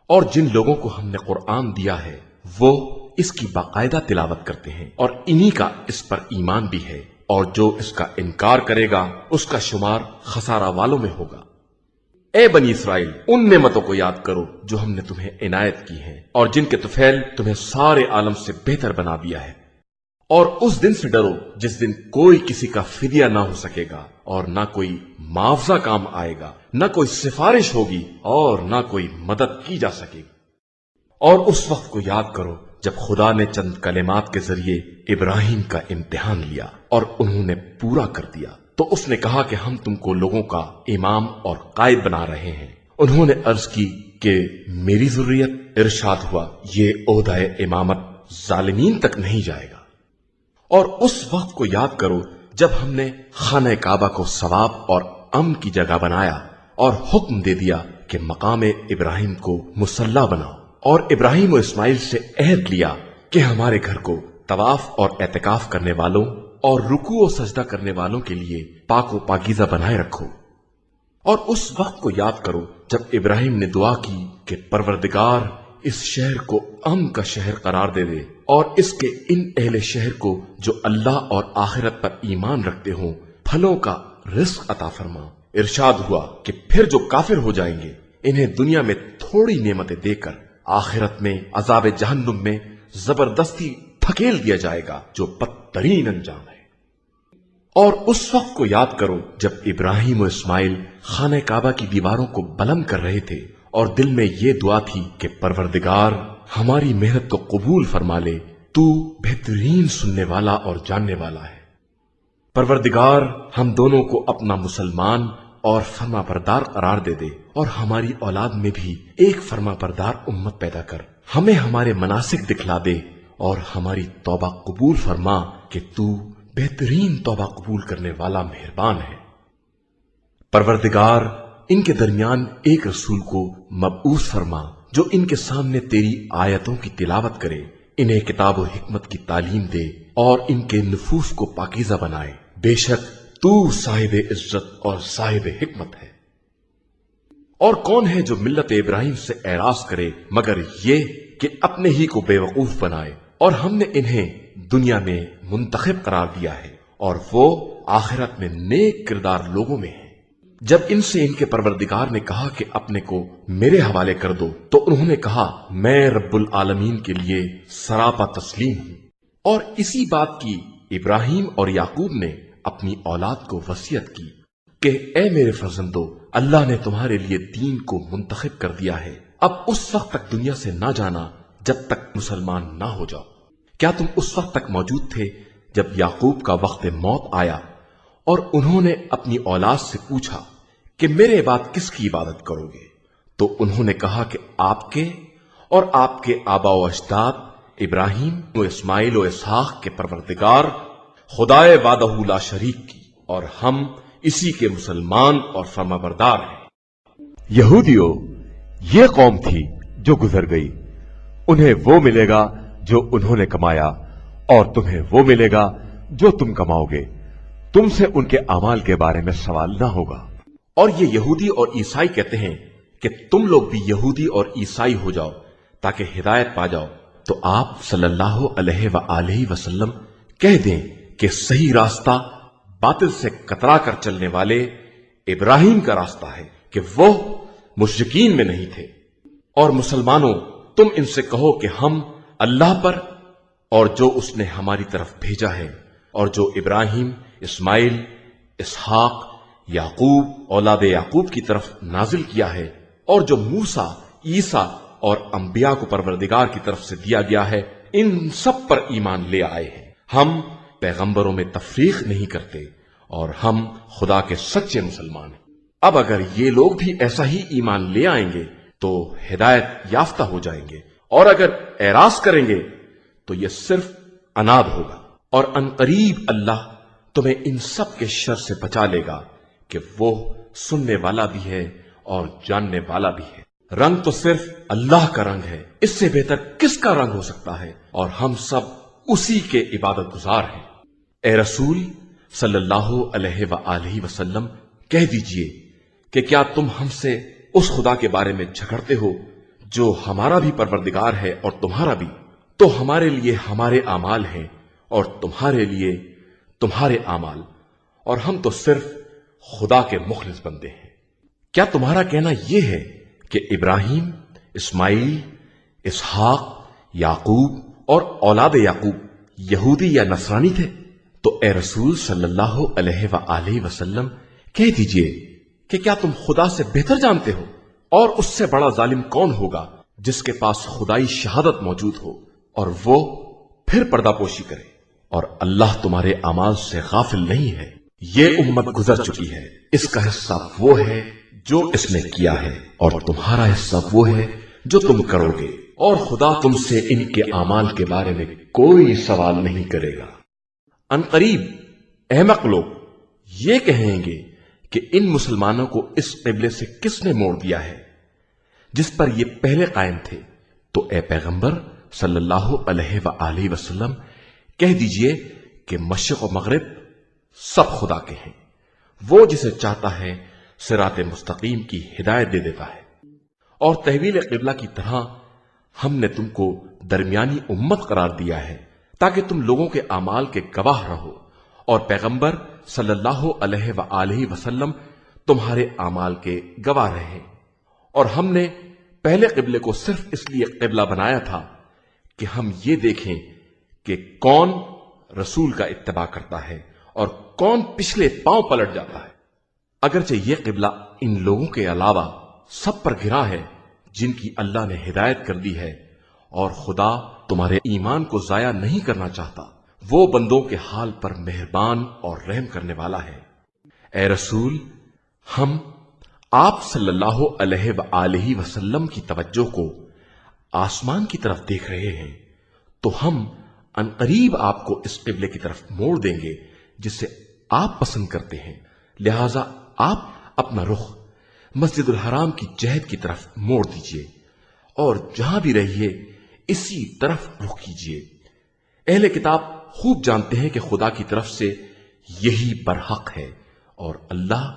اور جن لوگوں کو ہم نے قرآن دیا ہے وہ اس کی باقاعدہ تلاوت کرتے ہیں، اور انہی کا اس پر ایمان بھی ہے، اور جو اس کا انکار کرے گا اس کا شمار خسارہ والوں میں ہوگا۔ اے بنی اسرائیل، ان نعمتوں کو یاد کرو جو ہم نے تمہیں عنایت کی ہیں، اور جن کے طفیل تمہیں سارے عالم سے بہتر بنا دیا ہے۔ اور اس دن سے ڈرو جس دن کوئی کسی کا فدیہ نہ ہو سکے گا، اور نہ کوئی معاوضہ کام آئے گا، نہ کوئی سفارش ہوگی، اور نہ کوئی مدد کی جا سکے گی۔ اور اس وقت کو یاد کرو جب خدا نے چند کلمات کے ذریعے ابراہیم کا امتحان لیا اور انہوں نے پورا کر دیا، تو اس نے کہا کہ ہم تم کو لوگوں کا امام اور قائد بنا رہے ہیں۔ انہوں نے عرض کی کہ میری ذریت، ارشاد ہوا یہ عہدہ امامت ظالمین تک نہیں جائے گا۔ اور اس وقت کو یاد کرو جب ہم نے خانہ کعبہ کو ثواب اور امن کی جگہ بنایا اور حکم دے دیا کہ مقام ابراہیم کو مصلی بناؤ، اور ابراہیم و اسماعیل سے عہد لیا کہ ہمارے گھر کو طواف اور اعتکاف کرنے والوں اور رکوع و سجدہ کرنے والوں کے لیے پاک و پاکیزہ بنائے رکھو۔ اور اس وقت کو یاد کرو جب ابراہیم نے دعا کی کہ پروردگار اس شہر کو امن کا شہر قرار دے دے، اور اس کے ان اہل شہر کو جو اللہ اور آخرت پر ایمان رکھتے ہوں پھلوں کا رزق عطا فرما۔ ارشاد ہوا کہ پھر جو کافر ہو جائیں گے انہیں دنیا میں تھوڑی نعمتیں دے کر آخرت میں عذاب جہنم میں زبردستی پھکیل دیا جائے گا جو بدترین انجام ہے۔ اور اس وقت کو یاد کرو جب ابراہیم و اسماعیل خانہ کعبہ کی دیواروں کو بلند کر رہے تھے اور دل میں یہ دعا تھی کہ پروردگار ہماری محنت کو قبول فرما لے، تو بہترین سننے والا اور جاننے والا ہے۔ پروردگار ہم دونوں کو اپنا مسلمان اور فرما بردار قرار دے دے، اور ہماری اولاد میں بھی ایک فرما بردار امت پیدا کر، ہمیں ہمارے مناسک دکھلا دے اور ہماری توبہ قبول فرما کہ تو بہترین توبہ قبول کرنے والا مہربان ہے۔ پروردگار ان کے درمیان ایک رسول کو مبعوث فرما جو ان کے سامنے تیری آیتوں کی تلاوت کرے، انہیں کتاب و حکمت کی تعلیم دے اور ان کے نفوس کو پاکیزہ بنائے، بے شک تو صاحب عزت اور صاحب حکمت ہے۔ اور کون ہے جو ملت ابراہیم سے اعراض کرے مگر یہ کہ اپنے ہی کو بے وقوف بنائے اور ہم نے انہیں دنیا میں منتخب قرار دیا ہے اور وہ آخرت میں نیک کردار لوگوں میں ہیں۔ جب ان سے ان کے پروردگار نے کہا کہ اپنے کو میرے حوالے کر دو تو انہوں نے کہا میں رب العالمین کے لیے سراپا تسلیم ہوں۔ اور اسی بات کی ابراہیم اور یعقوب نے اپنی اولاد کو وصیت کی کہ اے میرے فرزندو، اللہ نے تمہارے لیے دین کو منتخب کر دیا ہے، اب اس وقت تک دنیا سے نہ جانا جب تک مسلمان نہ ہو جاؤ۔ کیا تم اس وقت تک موجود تھے جب یعقوب کا وقت موت آیا اور انہوں نے اپنی اولاد سے پوچھا کہ میرے بعد کس کی عبادت کرو گے؟ تو انہوں نے کہا کہ آپ کے اور آپ کے آبا و اجداد ابراہیم و اسماعیل و اسحاق کے پروردگار خدائے وحدہ لا شریک کی، اور ہم اسی کے مسلمان اور فرمانبردار ہیں۔ یہودیوں، یہ قوم تھی جو گزر گئی، انہیں وہ ملے گا جو انہوں نے کمایا اور تمہیں وہ ملے گا جو تم کماؤ گے، تم سے ان کے اعمال کے بارے میں سوال نہ ہوگا۔ اور یہ یہودی اور عیسائی کہتے ہیں کہ تم لوگ بھی یہودی اور عیسائی ہو جاؤ تاکہ ہدایت پا جاؤ، تو آپ صلی اللہ علیہ وآلہ وسلم کہہ دیں کہ صحیح راستہ باطل سے کترا کر چلنے والے ابراہیم کا راستہ ہے کہ وہ مشرکین میں نہیں تھے۔ اور مسلمانوں، تم ان سے کہو کہ ہم اللہ پر اور جو اس نے ہماری طرف بھیجا ہے اور جو ابراہیم، اسماعیل، اسحاق، یعقوب اولاد یعقوب کی طرف نازل کیا ہے اور جو موسیٰ، عیسیٰ اور انبیاء کو پروردگار کی طرف سے دیا گیا ہے، ان سب پر ایمان لے آئے ہیں۔ ہم پیغمبروں میں تفریق نہیں کرتے اور ہم خدا کے سچے مسلمان ہیں۔ اب اگر یہ لوگ بھی ایسا ہی ایمان لے آئیں گے تو ہدایت یافتہ ہو جائیں گے، اور اگر اعراض کریں گے تو یہ صرف عناد ہوگا، اور عنقریب اللہ تمہیں ان سب کے شر سے بچا لے گا کہ وہ سننے والا بھی ہے اور جاننے والا بھی ہے۔ رنگ تو صرف اللہ کا رنگ ہے، اس سے بہتر کس کا رنگ ہو سکتا ہے، اور ہم سب اسی کے عبادت گزار ہیں۔ اے رسول صلی اللہ علیہ وآلہ وسلم، کہہ دیجئے کہ کیا تم ہم سے اس خدا کے بارے میں جھگڑتے ہو جو ہمارا بھی پروردگار ہے اور تمہارا بھی؟ تو ہمارے لیے ہمارے اعمال ہیں اور تمہارے لیے تمہارے اعمال، اور ہم تو صرف خدا کے مخلص بندے ہیں۔ کیا تمہارا کہنا یہ ہے کہ ابراہیم، اسماعیل، اسحاق، یعقوب اور اولاد یعقوب یہودی یا نصرانی تھے؟ تو اے رسول صلی اللہ علیہ وآلہ وسلم، کہہ دیجئے کہ کیا تم خدا سے بہتر جانتے ہو؟ اور اس سے بڑا ظالم کون ہوگا جس کے پاس خدائی شہادت موجود ہو اور وہ پھر پردہ پوشی کرے؟ اور اللہ تمہارے اعمال سے غافل نہیں ہے۔ یہ امت گزر چکی ہے، اس کا حصہ وہ ہے جو اس نے کیا ہے، اور تمہارا حصہ وہ ہے جو تم کرو گے، اور خدا تم سے ان کے اعمال کے بارے میں کوئی سوال نہیں کرے گا۔ عنقریب احمق لوگ یہ کہیں گے کہ ان مسلمانوں کو اس قبلے سے کس نے موڑ دیا ہے جس پر یہ پہلے قائم تھے؟ تو اے پیغمبر صلی اللہ علیہ وآلہ وسلم، کہہ دیجئے کہ مشرق و مغرب سب خدا کے ہیں، وہ جسے چاہتا ہے صراط مستقیم کی ہدایت دے دیتا ہے۔ اور تحویل قبلہ کی طرح ہم نے تم کو درمیانی امت قرار دیا ہے تاکہ تم لوگوں کے اعمال کے گواہ رہو، اور پیغمبر صلی اللہ علیہ وآلہ وسلم تمہارے اعمال کے گواہ رہے۔ اور ہم نے پہلے قبلے کو صرف اس لیے قبلہ بنایا تھا کہ ہم یہ دیکھیں کہ کون رسول کا اتباع کرتا ہے اور کون پچھلے پاؤں پلٹ جاتا ہے۔ اگرچہ یہ قبلہ ان لوگوں کے علاوہ سب پر گرا ہے جن کی اللہ نے ہدایت کر دی ہے، اور خدا تمہارے ایمان کو ضائع نہیں کرنا چاہتا، وہ بندوں کے حال پر مہربان اور رحم کرنے والا ہے۔ اے رسول، ہم آپ صلی اللہ علیہ وآلہ وسلم کی توجہ کو آسمان کی طرف دیکھ رہے ہیں، تو ہم عنقریب آپ کو اس قبلے کی طرف موڑ دیں گے جسے آپ پسند کرتے ہیں، لہذا آپ اپنا رخ مسجد الحرام کی جہت کی طرف موڑ دیجئے اور جہاں بھی رہیے اسی طرف رخ کیجئے۔ اہل کتاب خوب جانتے ہیں کہ خدا کی طرف سے یہی برحق ہے، اور اللہ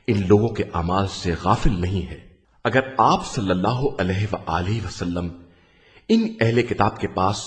ان لوگوں کے اعمال سے غافل نہیں ہے۔ اگر آپ صلی اللہ علیہ وآلہ وسلم ان اہل کتاب کے پاس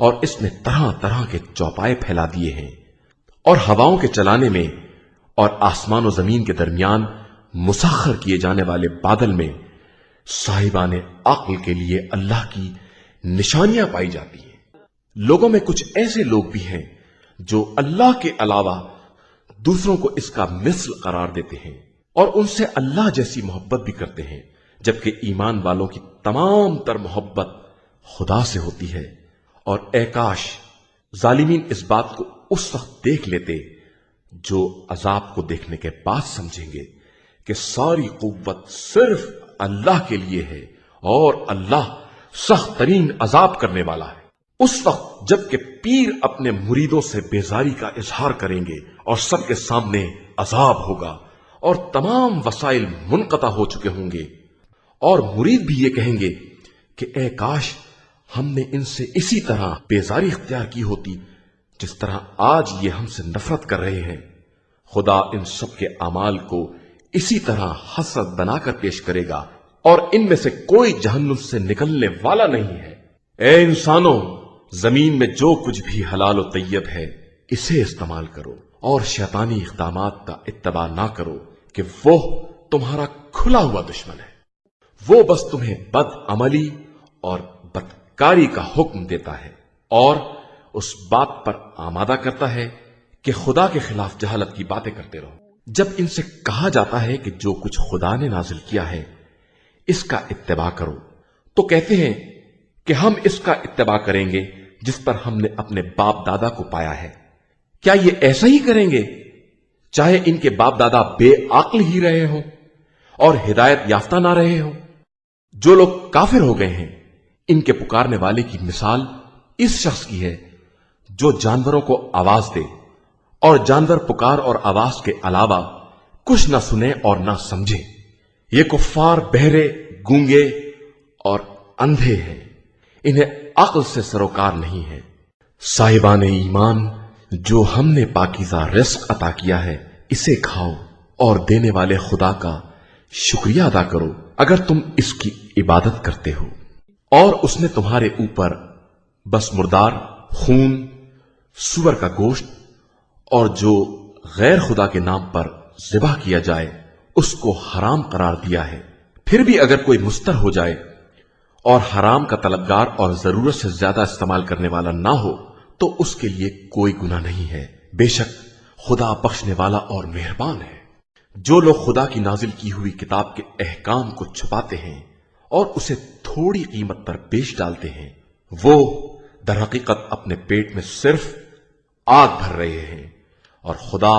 اور اس نے طرح طرح کے چوپائے پھیلا دیے ہیں، اور ہواؤں کے چلانے میں اور آسمان و زمین کے درمیان مسخر کیے جانے والے بادل میں صاحبان عقل کے لیے اللہ کی نشانیاں پائی جاتی ہیں۔ لوگوں میں کچھ ایسے لوگ بھی ہیں جو اللہ کے علاوہ دوسروں کو اس کا مثل قرار دیتے ہیں اور ان سے اللہ جیسی محبت بھی کرتے ہیں، جبکہ ایمان والوں کی تمام تر محبت خدا سے ہوتی ہے۔ اور اے کاش ظالمین اس بات کو اس وقت دیکھ لیتے جو عذاب کو دیکھنے کے بعد سمجھیں گے کہ ساری قوت صرف اللہ کے لیے ہے اور اللہ سخت ترین عذاب کرنے والا ہے۔ اس وقت جب کہ پیر اپنے مریدوں سے بیزاری کا اظہار کریں گے اور سب کے سامنے عذاب ہوگا اور تمام وسائل منقطع ہو چکے ہوں گے، اور مرید بھی یہ کہیں گے کہ اے کاش ہم نے ان سے اسی طرح بیزاری اختیار کی ہوتی جس طرح آج یہ ہم سے نفرت کر رہے ہیں۔ خدا ان سب کے اعمال کو اسی طرح حسرت بنا کر پیش کرے گا اور ان میں سے کوئی جہنم سے نکلنے والا نہیں ہے۔ اے انسانوں، زمین میں جو کچھ بھی حلال و طیب ہے اسے استعمال کرو اور شیطانی اقدامات کا اتباع نہ کرو کہ وہ تمہارا کھلا ہوا دشمن ہے۔ وہ بس تمہیں بد عملی اور بدکاری کا حکم دیتا ہے اور اس بات پر آمادہ کرتا ہے کہ خدا کے خلاف جہالت کی باتیں کرتے رہو۔ جب ان سے کہا جاتا ہے کہ جو کچھ خدا نے نازل کیا ہے اس کا اتباع کرو، تو کہتے ہیں کہ ہم اس کا اتباع کریں گے جس پر ہم نے اپنے باپ دادا کو پایا ہے۔ کیا یہ ایسا ہی کریں گے چاہے ان کے باپ دادا بے عقل ہی رہے ہوں اور ہدایت یافتہ نہ رہے ہوں؟ جو لوگ کافر ہو گئے ہیں ان کے پکارنے والے کی مثال اس شخص کی ہے جو جانوروں کو آواز دے اور جانور پکار اور آواز کے علاوہ کچھ نہ سنے اور نہ سمجھے۔ یہ کفار بہرے، گونگے اور اندھے ہیں، انہیں عقل سے سروکار نہیں ہے۔ صاحبان ایمان، جو ہم نے پاکیزہ رزق عطا کیا ہے اسے کھاؤ اور دینے والے خدا کا شکریہ ادا کرو اگر تم اس کی عبادت کرتے ہو۔ اور اس نے تمہارے اوپر بس مردار، خون، سور کا گوشت اور جو غیر خدا کے نام پر ذبح کیا جائے اس کو حرام قرار دیا ہے۔ پھر بھی اگر کوئی مستر ہو جائے اور حرام کا طلبگار اور ضرورت سے زیادہ استعمال کرنے والا نہ ہو تو اس کے لیے کوئی گناہ نہیں ہے۔ بے شک خدا بخشنے والا اور مہربان ہے۔ جو لوگ خدا کی نازل کی ہوئی کتاب کے احکام کو چھپاتے ہیں اور اسے تھوڑی قیمت پر بیچ ڈالتے ہیں، وہ در حقیقت اپنے پیٹ میں صرف آگ بھر رہے ہیں، اور خدا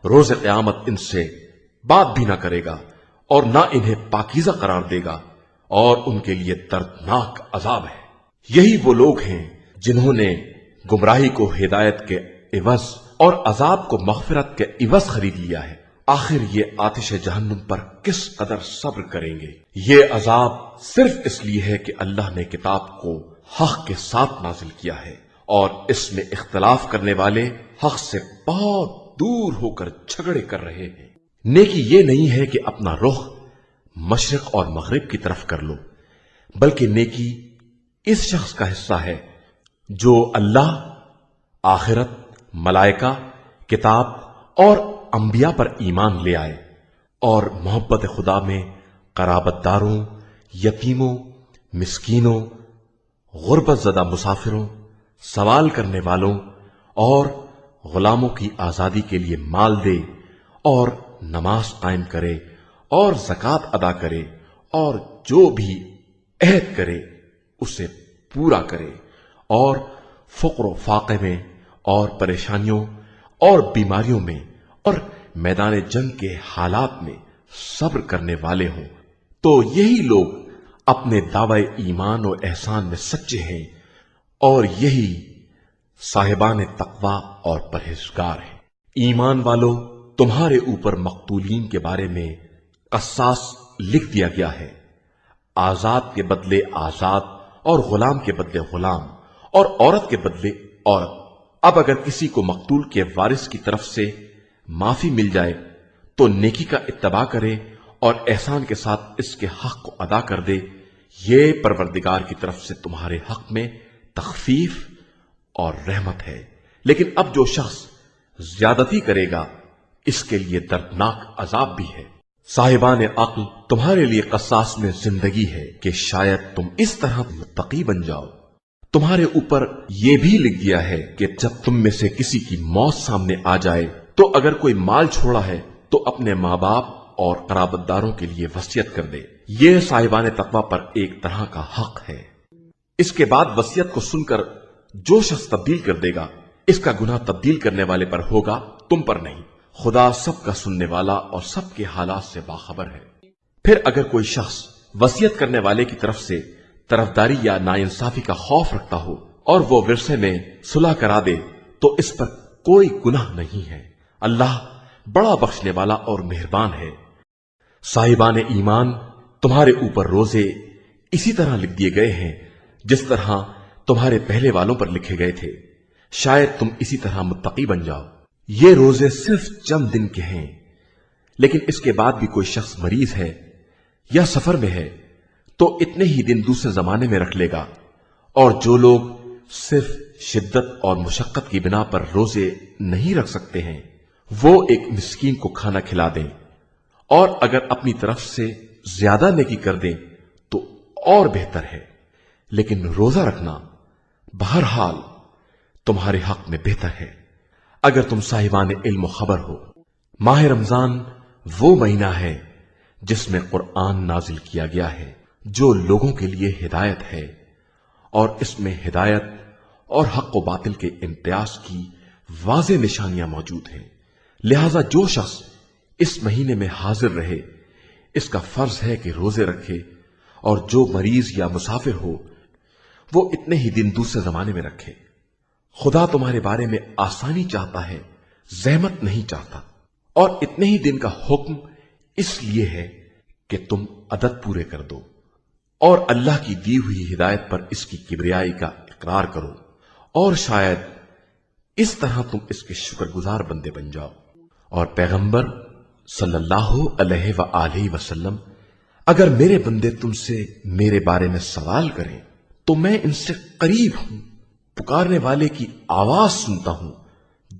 روز قیامت ان سے بات بھی نہ کرے گا اور نہ انہیں پاکیزہ قرار دے گا، اور ان کے لیے دردناک عذاب ہے۔ یہی وہ لوگ ہیں جنہوں نے گمراہی کو ہدایت کے عوض اور عذاب کو مغفرت کے عوض خرید لیا ہے۔ آخر یہ آتش جہنم پر کس قدر صبر کریں گے؟ یہ عذاب صرف اس لیے ہے کہ اللہ نے کتاب کو حق کے ساتھ نازل کیا ہے اور اس میں اختلاف کرنے والے حق سے بہت دور ہو کر جھگڑے کر رہے ہیں۔ نیکی یہ نہیں ہے کہ اپنا رخ مشرق اور مغرب کی طرف کر لو، بلکہ نیکی اس شخص کا حصہ ہے جو اللہ، آخرت، ملائکہ، کتاب اور انبیاء پر ایمان لے آئے اور محبت خدا میں قرابت داروں، یتیموں، مسکینوں، غربت زدہ مسافروں، سوال کرنے والوں اور غلاموں کی آزادی کے لیے مال دے اور نماز قائم کرے اور زکوٰۃ ادا کرے اور جو بھی عہد کرے اسے پورا کرے، اور فقر و فاقے میں اور پریشانیوں اور بیماریوں میں اور میدان جنگ کے حالات میں صبر کرنے والے ہوں، تو یہی لوگ اپنے دعوی ایمان و احسان میں سچے ہیں اور یہی صاحبان تقوی اور پرہیزگار ہیں۔ ایمان والو، تمہارے اوپر مقتولین کے بارے میں قصاص لکھ دیا گیا ہے، آزاد کے بدلے آزاد اور غلام کے بدلے غلام اور عورت کے بدلے عورت۔ اب اگر کسی کو مقتول کے وارث کی طرف سے معافی مل جائے تو نیکی کا اتباع کرے اور احسان کے ساتھ اس کے حق کو ادا کر دے، یہ پروردگار کی طرف سے تمہارے حق میں تخفیف اور رحمت ہے، لیکن اب جو شخص زیادتی کرے گا اس کے لیے دردناک عذاب بھی ہے۔ صاحبان عقل، تمہارے لیے قصاص میں زندگی ہے کہ شاید تم اس طرح متقی بن جاؤ۔ تمہارے اوپر یہ بھی لکھ دیا ہے کہ جب تم میں سے کسی کی موت سامنے آ جائے تو اگر کوئی مال چھوڑا ہے تو اپنے ماں باپ اور قرابت داروں کے لیے وصیت کر دے۔ یہ صاحبان تقوی پر ایک طرح کا حق ہے۔ اس کے بعد وصیت کو سن کر جو شخص تبدیل کر دے گا اس کا گناہ تبدیل کرنے والے پر ہوگا، تم پر نہیں۔ خدا سب کا سننے والا اور سب کے حالات سے باخبر ہے۔ پھر اگر کوئی شخص وصیت کرنے والے کی طرف سے طرفداری یا ناانصافی کا خوف رکھتا ہو اور وہ ورثے میں صلح کرا دے تو اس پر کوئی گناہ نہیں ہے۔ اللہ بڑا بخشنے والا اور مہربان ہے۔ صاحبان ایمان، تمہارے اوپر روزے اسی طرح لکھ دیے گئے ہیں جس طرح تمہارے پہلے والوں پر لکھے گئے تھے، شاید تم اسی طرح متقی بن جاؤ۔ یہ روزے صرف چند دن کے ہیں، لیکن اس کے بعد بھی کوئی شخص مریض ہے یا سفر میں ہے تو اتنے ہی دن دوسرے زمانے میں رکھ لے گا، اور جو لوگ صرف شدت اور مشقت کی بنا پر روزے نہیں رکھ سکتے ہیں وہ ایک مسکین کو کھانا کھلا دیں، اور اگر اپنی طرف سے زیادہ نیکی کر دیں تو اور بہتر ہے، لیکن روزہ رکھنا بہرحال تمہارے حق میں بہتر ہے اگر تم صاحبان علم و خبر ہو۔ ماہ رمضان وہ مہینہ ہے جس میں قرآن نازل کیا گیا ہے جو لوگوں کے لیے ہدایت ہے، اور اس میں ہدایت اور حق و باطل کے امتیاز کی واضح نشانیاں موجود ہیں۔ لہذا جو شخص اس مہینے میں حاضر رہے اس کا فرض ہے کہ روزے رکھے، اور جو مریض یا مسافر ہو وہ اتنے ہی دن دوسرے زمانے میں رکھے۔ خدا تمہارے بارے میں آسانی چاہتا ہے، زحمت نہیں چاہتا، اور اتنے ہی دن کا حکم اس لیے ہے کہ تم عدد پورے کر دو اور اللہ کی دی ہوئی ہدایت پر اس کی کبریائی کا اقرار کرو، اور شاید اس طرح تم اس کے شکر گزار بندے بن جاؤ۔ اور پیغمبر صلی اللہ علیہ وآلہ وسلم، اگر میرے بندے تم سے میرے بارے میں سوال کریں تو میں ان سے قریب ہوں، پکارنے والے کی آواز سنتا ہوں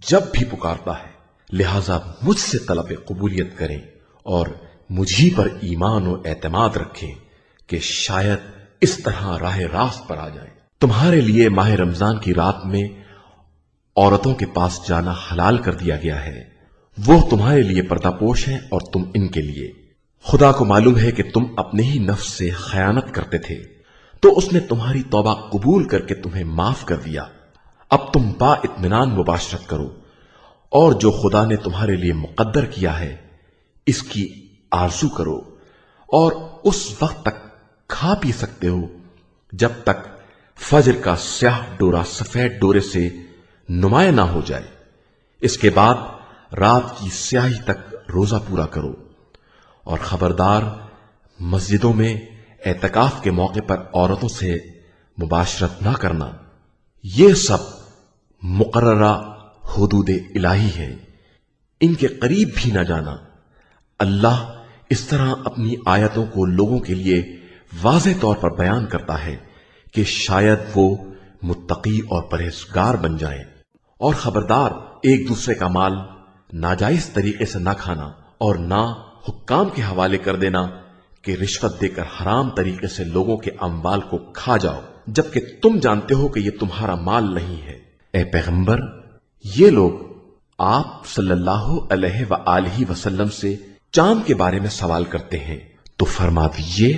جب بھی پکارتا ہے، لہذا مجھ سے طلب قبولیت کریں اور مجھی پر ایمان و اعتماد رکھیں کہ شاید اس طرح راہ راست پر آ جائیں۔ تمہارے لیے ماہ رمضان کی رات میں عورتوں کے پاس جانا حلال کر دیا گیا ہے، وہ تمہارے لیے پردہ پوش ہیں اور تم ان کے لیے۔ خدا کو معلوم ہے کہ تم اپنے ہی نفس سے خیانت کرتے تھے تو اس نے تمہاری توبہ قبول کر کے تمہیں معاف کر دیا۔ اب تم با اطمینان مباشرت کرو، اور جو خدا نے تمہارے لیے مقدر کیا ہے اس کی آرزو کرو، اور اس وقت تک کھا پی سکتے ہو جب تک فجر کا سیاہ ڈورا سفید ڈورے سے نمایاں نہ ہو جائے۔ اس کے بعد رات کی سیاہی تک روزہ پورا کرو، اور خبردار مسجدوں میں اعتکاف کے موقع پر عورتوں سے مباشرت نہ کرنا۔ یہ سب مقررہ حدود الہی ہے، ان کے قریب بھی نہ جانا۔ اللہ اس طرح اپنی آیتوں کو لوگوں کے لیے واضح طور پر بیان کرتا ہے کہ شاید وہ متقی اور پرہیزگار بن جائیں۔ اور خبردار، ایک دوسرے کا مال ناجائز طریقے سے نہ کھانا، اور نہ حکام کے حوالے کر دینا کہ رشوت دے کر حرام طریقے سے لوگوں کے اموال کو کھا جاؤ جبکہ تم جانتے ہو کہ یہ تمہارا مال نہیں ہے۔ اے پیغمبر، یہ لوگ آپ صلی اللہ علیہ وآلہ وسلم سے چاند کے بارے میں سوال کرتے ہیں تو فرما دیجئے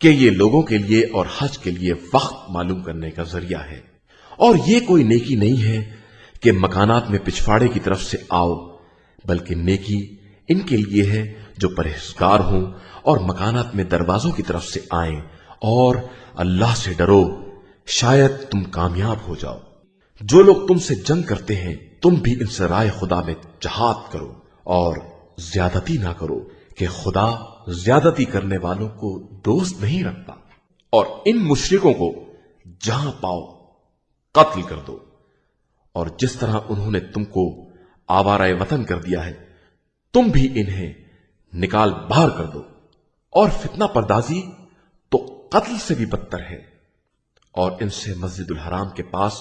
کہ یہ لوگوں کے لیے اور حج کے لیے وقت معلوم کرنے کا ذریعہ ہے، اور یہ کوئی نیکی نہیں ہے کہ مکانات میں پچھواڑے کی طرف سے آؤ، بلکہ نیکی ان کے لیے ہے جو پرہیزگار ہوں اور مکانات میں دروازوں کی طرف سے آئیں، اور اللہ سے ڈرو، شاید تم کامیاب ہو جاؤ۔ جو لوگ تم سے جنگ کرتے ہیں تم بھی ان سے رائے خدا میں جہاد کرو، اور زیادتی نہ کرو کہ خدا زیادتی کرنے والوں کو دوست نہیں رکھتا۔ اور ان مشرکوں کو جہاں پاؤ قتل کر دو، اور جس طرح انہوں نے تم کو آوارہ وطن کر دیا ہے تم بھی انہیں نکال باہر کر دو، اور فتنہ پردازی تو قتل سے بھی بدتر ہے۔ اور ان سے مسجد الحرام کے پاس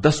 10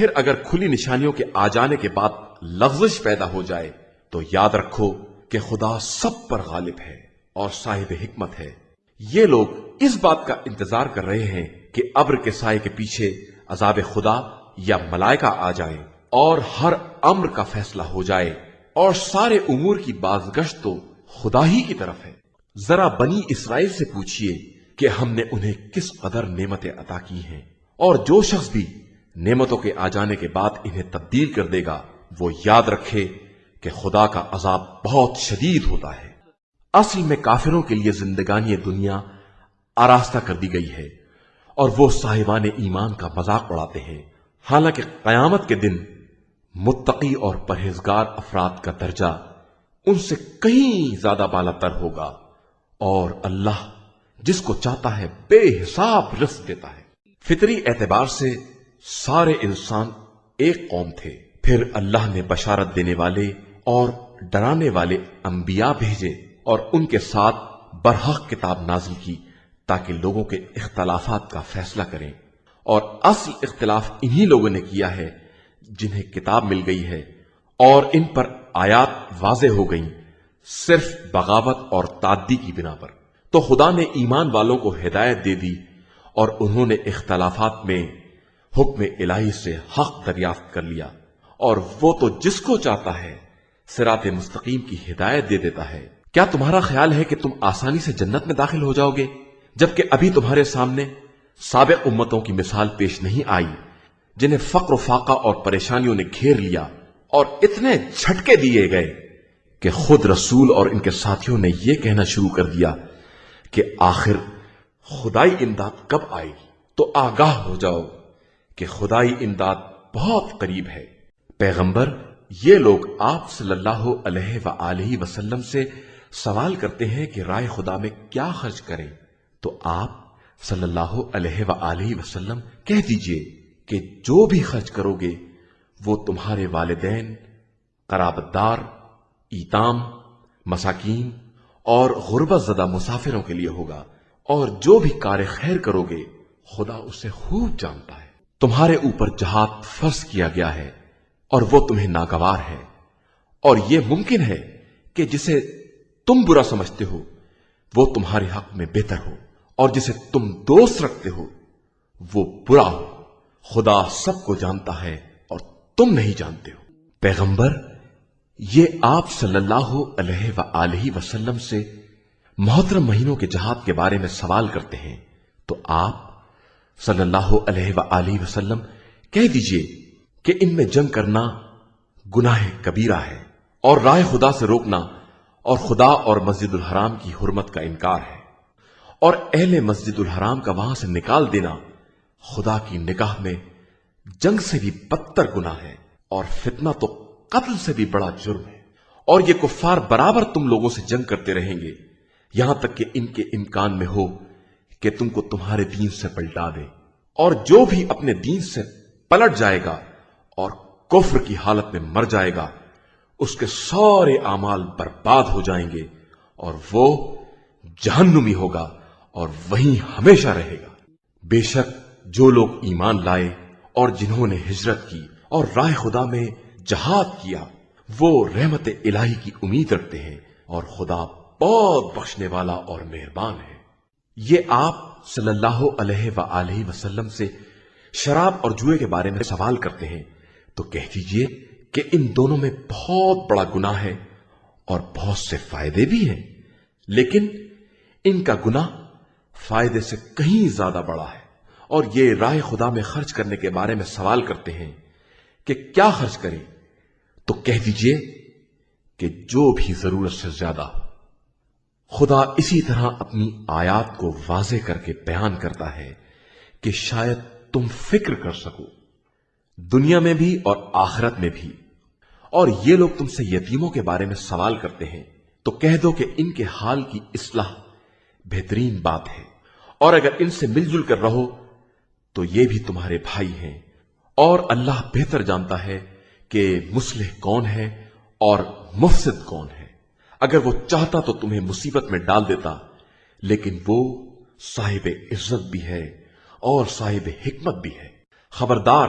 پھر اگر کھلی نشانیوں کے آ جانے کے بعد لغزش پیدا ہو جائے تو یاد رکھو کہ خدا سب پر غالب ہے اور صاحب حکمت ہے۔ یہ لوگ اس بات کا انتظار کر رہے ہیں کہ ابر کے سائے کے پیچھے عذاب خدا یا ملائکہ آ جائیں اور ہر امر کا فیصلہ ہو جائے، اور سارے امور کی بازگشت تو خدا ہی کی طرف ہے۔ ذرا بنی اسرائیل سے پوچھئے کہ ہم نے انہیں کس قدر نعمتیں عطا کی ہیں، اور جو شخص بھی نعمتوں کے آ جانے کے بعد انہیں تبدیل کر دے گا وہ یاد رکھے کہ خدا کا عذاب بہت شدید ہوتا ہے۔ اصل میں کافروں کے لیے زندگانی دنیا آراستہ کر دی گئی ہے اور وہ صاحبان ایمان کا مذاق اڑاتے ہیں، حالانکہ قیامت کے دن متقی اور پرہیزگار افراد کا درجہ ان سے کہیں زیادہ بالا تر ہوگا، اور اللہ جس کو چاہتا ہے بے حساب رزق دیتا ہے۔ فطری اعتبار سے سارے انسان ایک قوم تھے، پھر اللہ نے بشارت دینے والے اور ڈرانے والے انبیاء بھیجے اور ان کے ساتھ برحق کتاب نازل کی تاکہ لوگوں کے اختلافات کا فیصلہ کریں، اور اصل اختلاف انہی لوگوں نے کیا ہے جنہیں کتاب مل گئی ہے اور ان پر آیات واضح ہو گئیں صرف بغاوت اور تعدی کی بنا پر۔ تو خدا نے ایمان والوں کو ہدایت دے دی اور انہوں نے اختلافات میں حکم الہی سے حق دریافت کر لیا، اور وہ تو جس کو چاہتا ہے صراط مستقیم کی ہدایت دے دیتا ہے۔ کیا تمہارا خیال ہے کہ تم آسانی سے جنت میں داخل ہو جاؤ گے جبکہ ابھی تمہارے سامنے سابق امتوں کی مثال پیش نہیں آئی جنہیں فقر و فاقہ اور پریشانیوں نے گھیر لیا اور اتنے جھٹکے دیے گئے کہ خود رسول اور ان کے ساتھیوں نے یہ کہنا شروع کر دیا کہ آخر خدائی امداد کب آئے گی؟ تو آگاہ ہو جاؤ کہ خدائی امداد بہت قریب ہے۔ پیغمبر، یہ لوگ آپ صلی اللہ علیہ وآلہ وسلم سے سوال کرتے ہیں کہ رائے خدا میں کیا خرچ کریں، تو آپ صلی اللہ علیہ وآلہ وسلم کہہ دیجئے کہ جو بھی خرچ کرو گے وہ تمہارے والدین، قرابت دار، ایتام، مساکین اور غربت زدہ مسافروں کے لیے ہوگا، اور جو بھی کار خیر کرو گے خدا اسے خوب جانتا ہے۔ تمہارے اوپر جہاد فرض کیا گیا ہے اور وہ تمہیں ناگوار ہے، اور یہ ممکن ہے کہ جسے تم برا سمجھتے ہو وہ تمہارے حق میں بہتر ہو، اور جسے تم دوست رکھتے ہو وہ برا ہو۔ خدا سب کو جانتا ہے اور تم نہیں جانتے ہو۔ پیغمبر، یہ آپ صلی اللہ علیہ وآلہ وسلم سے محترم مہینوں کے جہاد کے بارے میں سوال کرتے ہیں، تو آپ صلی اللہ علیہ وآلہ وسلم کہہ دیجئے کہ ان میں جنگ کرنا گناہ کبیرہ ہے، اور راہ خدا سے روکنا اور خدا اور مسجد الحرام کی حرمت کا انکار ہے، اور اہل مسجد الحرام کا وہاں سے نکال دینا خدا کی نگاہ میں جنگ سے بھی بدتر گناہ ہے، اور فتنہ تو قتل سے بھی بڑا جرم ہے۔ اور یہ کفار برابر تم لوگوں سے جنگ کرتے رہیں گے یہاں تک کہ ان کے امکان میں ہو کہ تم کو تمہارے دین سے پلٹا دے، اور جو بھی اپنے دین سے پلٹ جائے گا اور کفر کی حالت میں مر جائے گا اس کے سارے اعمال برباد ہو جائیں گے اور وہ جہنمی ہوگا اور وہیں ہمیشہ رہے گا۔ بے شک جو لوگ ایمان لائے اور جنہوں نے ہجرت کی اور راہ خدا میں جہاد کیا وہ رحمت الہی کی امید رکھتے ہیں، اور خدا بہت بخشنے والا اور مہربان ہے۔ یہ آپ صلی اللہ علیہ وآلہ وسلم سے شراب اور جوئے کے بارے میں سوال کرتے ہیں، تو کہہ دیجئے کہ ان دونوں میں بہت بڑا گناہ ہے اور بہت سے فائدے بھی ہیں، لیکن ان کا گناہ فائدے سے کہیں زیادہ بڑا ہے۔ اور یہ راہ خدا میں خرچ کرنے کے بارے میں سوال کرتے ہیں کہ کیا خرچ کریں، تو کہہ دیجئے کہ جو بھی ضرورت سے زیادہ ہو۔ خدا اسی طرح اپنی آیات کو واضح کر کے بیان کرتا ہے کہ شاید تم فکر کر سکو، دنیا میں بھی اور آخرت میں بھی۔ اور یہ لوگ تم سے یتیموں کے بارے میں سوال کرتے ہیں، تو کہہ دو کہ ان کے حال کی اصلاح بہترین بات ہے، اور اگر ان سے مل جل کر رہو تو یہ بھی تمہارے بھائی ہیں، اور اللہ بہتر جانتا ہے کہ مصلح کون ہے اور مفسد کون ہے۔ اگر وہ چاہتا تو تمہیں مصیبت میں ڈال دیتا، لیکن وہ صاحب عزت بھی ہے اور صاحب حکمت بھی ہے۔ خبردار،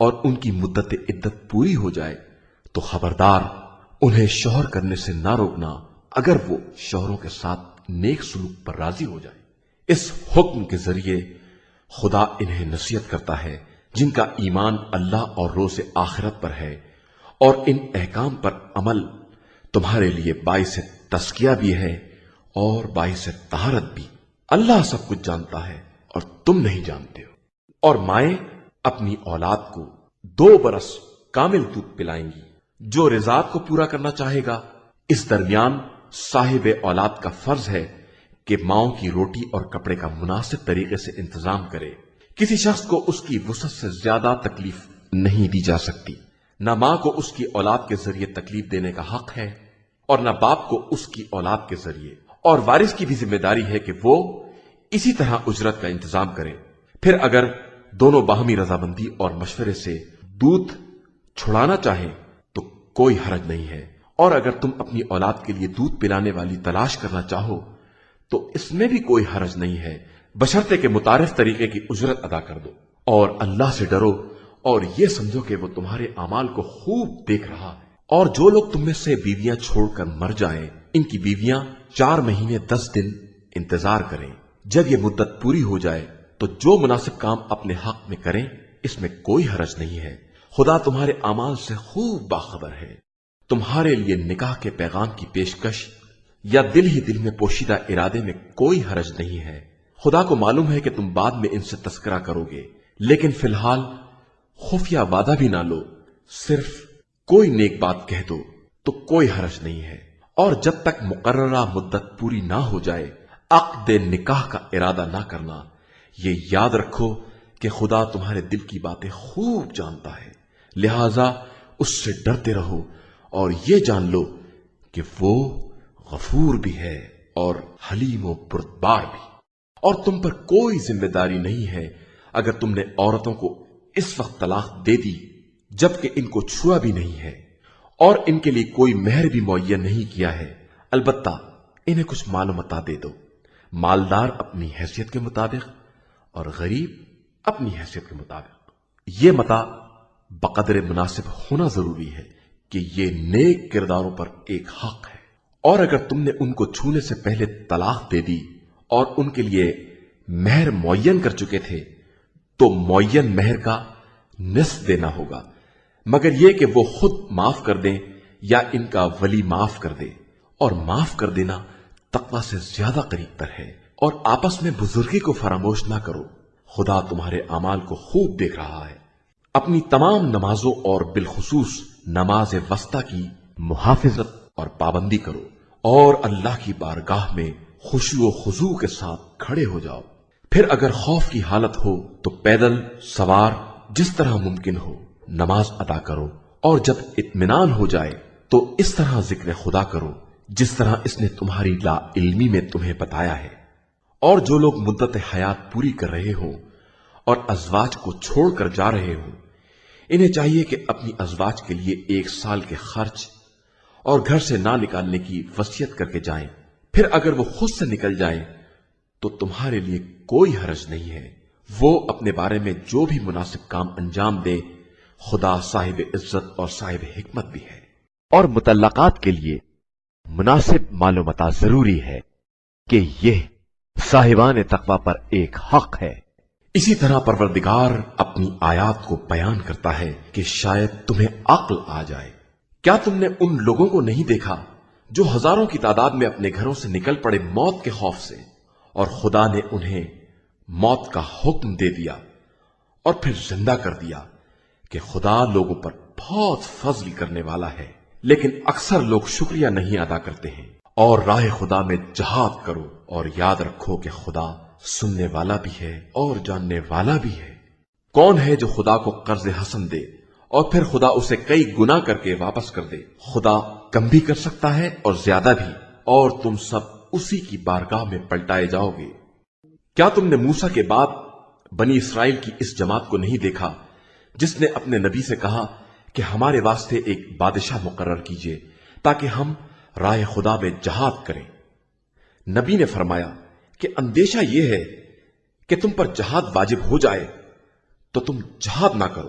اور ان کی مدت عدت پوری ہو جائے تو خبردار انہیں شوہر کرنے سے نہ روکنا اگر وہ شوہروں کے ساتھ نیک سلوک پر راضی ہو جائے۔ اس حکم کے ذریعے خدا انہیں نصیحت کرتا ہے جن کا ایمان اللہ اور روز آخرت پر ہے، اور ان احکام پر عمل تمہارے لیے باعث تزکیہ بھی ہے اور باعث طہارت بھی۔ اللہ سب کچھ جانتا ہے اور تم نہیں جانتے ہو۔ اور مائیں اپنی اولاد کو 2 برس کامل دودھ پلائیں گی۔ جو رضاعت کو پورا کرنا چاہے گا، اس درمیان صاحب اولاد کا فرض ہے کہ ماؤں کی روٹی اور کپڑے کا مناسب طریقے سے انتظام کرے۔ کسی شخص کو اس کی وسعت سے زیادہ تکلیف نہیں دی جا سکتی۔ نہ ماں کو اس کی اولاد کے ذریعے تکلیف دینے کا حق ہے اور نہ باپ کو اس کی اولاد کے ذریعے، اور وارث کی بھی ذمہ داری ہے کہ وہ اسی طرح اجرت کا انتظام کرے۔ پھر اگر دونوں باہمی رضامندی اور مشورے سے دودھ چھڑانا چاہیں تو کوئی حرج نہیں ہے، اور اگر تم اپنی اولاد کے لیے دودھ پلانے والی تلاش کرنا چاہو تو اس میں بھی کوئی حرج نہیں ہے، بشرطے کہ متعارف طریقے کی اجرت ادا کر دو۔ اور اللہ سے ڈرو اور یہ سمجھو کہ وہ تمہارے اعمال کو خوب دیکھ رہا ہے۔ اور جو لوگ تم میں سے بیویاں چھوڑ کر مر جائیں، ان کی بیویاں 4 مہینے 10 دن انتظار کریں۔ جب یہ مدت پوری ہو جائے تو جو مناسب کام اپنے حق میں کریں، اس میں کوئی حرج نہیں ہے۔ خدا تمہارے اعمال سے خوب باخبر ہے۔ تمہارے لیے نکاح کے پیغام کی پیشکش یا دل ہی دل میں پوشیدہ ارادے میں کوئی حرج نہیں ہے۔ خدا کو معلوم ہے کہ تم بعد میں ان سے تذکرہ کرو گے، لیکن فی الحال خفیہ وعدہ بھی نہ لو، صرف کوئی نیک بات کہہ دو تو کوئی حرج نہیں ہے۔ اور جب تک مقررہ مدت پوری نہ ہو جائے عقد نکاح کا ارادہ نہ کرنا۔ یہ یاد رکھو کہ خدا تمہارے دل کی باتیں خوب جانتا ہے، لہذا اس سے ڈرتے رہو اور یہ جان لو کہ وہ غفور بھی ہے اور حلیم و بردبار بھی۔ اور تم پر کوئی ذمہ داری نہیں ہے اگر تم نے عورتوں کو اس وقت طلاق دے دی جبکہ ان کو چھوا بھی نہیں ہے اور ان کے لیے کوئی مہر بھی معین نہیں کیا ہے، البتہ انہیں کچھ مال و متاع دے دو، مالدار اپنی حیثیت کے مطابق اور غریب اپنی حیثیت کے مطابق۔ یہ متاع بقدر مناسب ہونا ضروری ہے کہ یہ نیک کرداروں پر ایک حق ہے۔ اور اگر تم نے ان کو چھونے سے پہلے طلاق دے دی اور ان کے لیے مہر معین کر چکے تھے تو معین مہر کا نصف دینا ہوگا، مگر یہ کہ وہ خود معاف کر دیں یا ان کا ولی معاف کر دے، اور معاف کر دینا تقوی سے زیادہ قریب تر ہے۔ اور آپس میں بزرگی کو فراموش نہ کرو، خدا تمہارے اعمال کو خوب دیکھ رہا ہے۔ اپنی تمام نمازوں اور بالخصوص نماز وسطی کی محافظت اور پابندی کرو، اور اللہ کی بارگاہ میں خشوع و خضوع کے ساتھ کھڑے ہو جاؤ۔ پھر اگر خوف کی حالت ہو تو پیدل سوار جس طرح ممکن ہو نماز ادا کرو، اور جب اطمینان ہو جائے تو اس طرح ذکر خدا کرو جس طرح اس نے تمہاری لا علمی میں تمہیں بتایا ہے۔ اور جو لوگ مدت حیات پوری کر رہے ہوں اور ازواج کو چھوڑ کر جا رہے ہوں، انہیں چاہیے کہ اپنی ازواج کے لیے 1 سال کے خرچ اور گھر سے نہ نکالنے کی وصیت کر کے جائیں۔ پھر اگر وہ خود سے نکل جائیں تو تمہارے لیے کوئی حرج نہیں ہے۔ وہ اپنے بارے میں جو بھی مناسب کام انجام دے، خدا صاحب عزت اور صاحب حکمت بھی ہے۔ اور مطلقات کے لیے مناسب مال و متاع ضروری ہے کہ یہ صاحبان تقوی پر ایک حق ہے۔ اسی طرح پروردگار اپنی آیات کو بیان کرتا ہے کہ شاید تمہیں عقل آ جائے۔ کیا تم نے ان لوگوں کو نہیں دیکھا جو ہزاروں کی تعداد میں اپنے گھروں سے نکل پڑے موت کے خوف سے، اور خدا نے انہیں موت کا حکم دے دیا اور پھر زندہ کر دیا کہ خدا لوگوں پر بہت فضل کرنے والا ہے، لیکن اکثر لوگ شکریہ نہیں ادا کرتے ہیں۔ اور راہ خدا میں جہاد کرو، اور یاد رکھو کہ خدا سننے والا بھی ہے اور جاننے والا بھی ہے۔ کون ہے جو خدا کو قرض حسن دے اور پھر خدا اسے کئی گنا کر کے واپس کر دے؟ خدا کم بھی کر سکتا ہے اور زیادہ بھی، اور تم سب اسی کی بارگاہ میں پلٹائے جاؤ گے۔ کیا تم نے موسیٰ کے بعد بنی اسرائیل کی اس جماعت کو نہیں دیکھا جس نے اپنے نبی سے کہا کہ ہمارے واسطے ایک بادشاہ مقرر کیجئے تاکہ ہم راہ خدا میں جہاد کریں؟ نبی نے فرمایا کہ اندیشہ یہ ہے کہ تم پر جہاد واجب ہو جائے تو تم جہاد نہ کرو،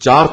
4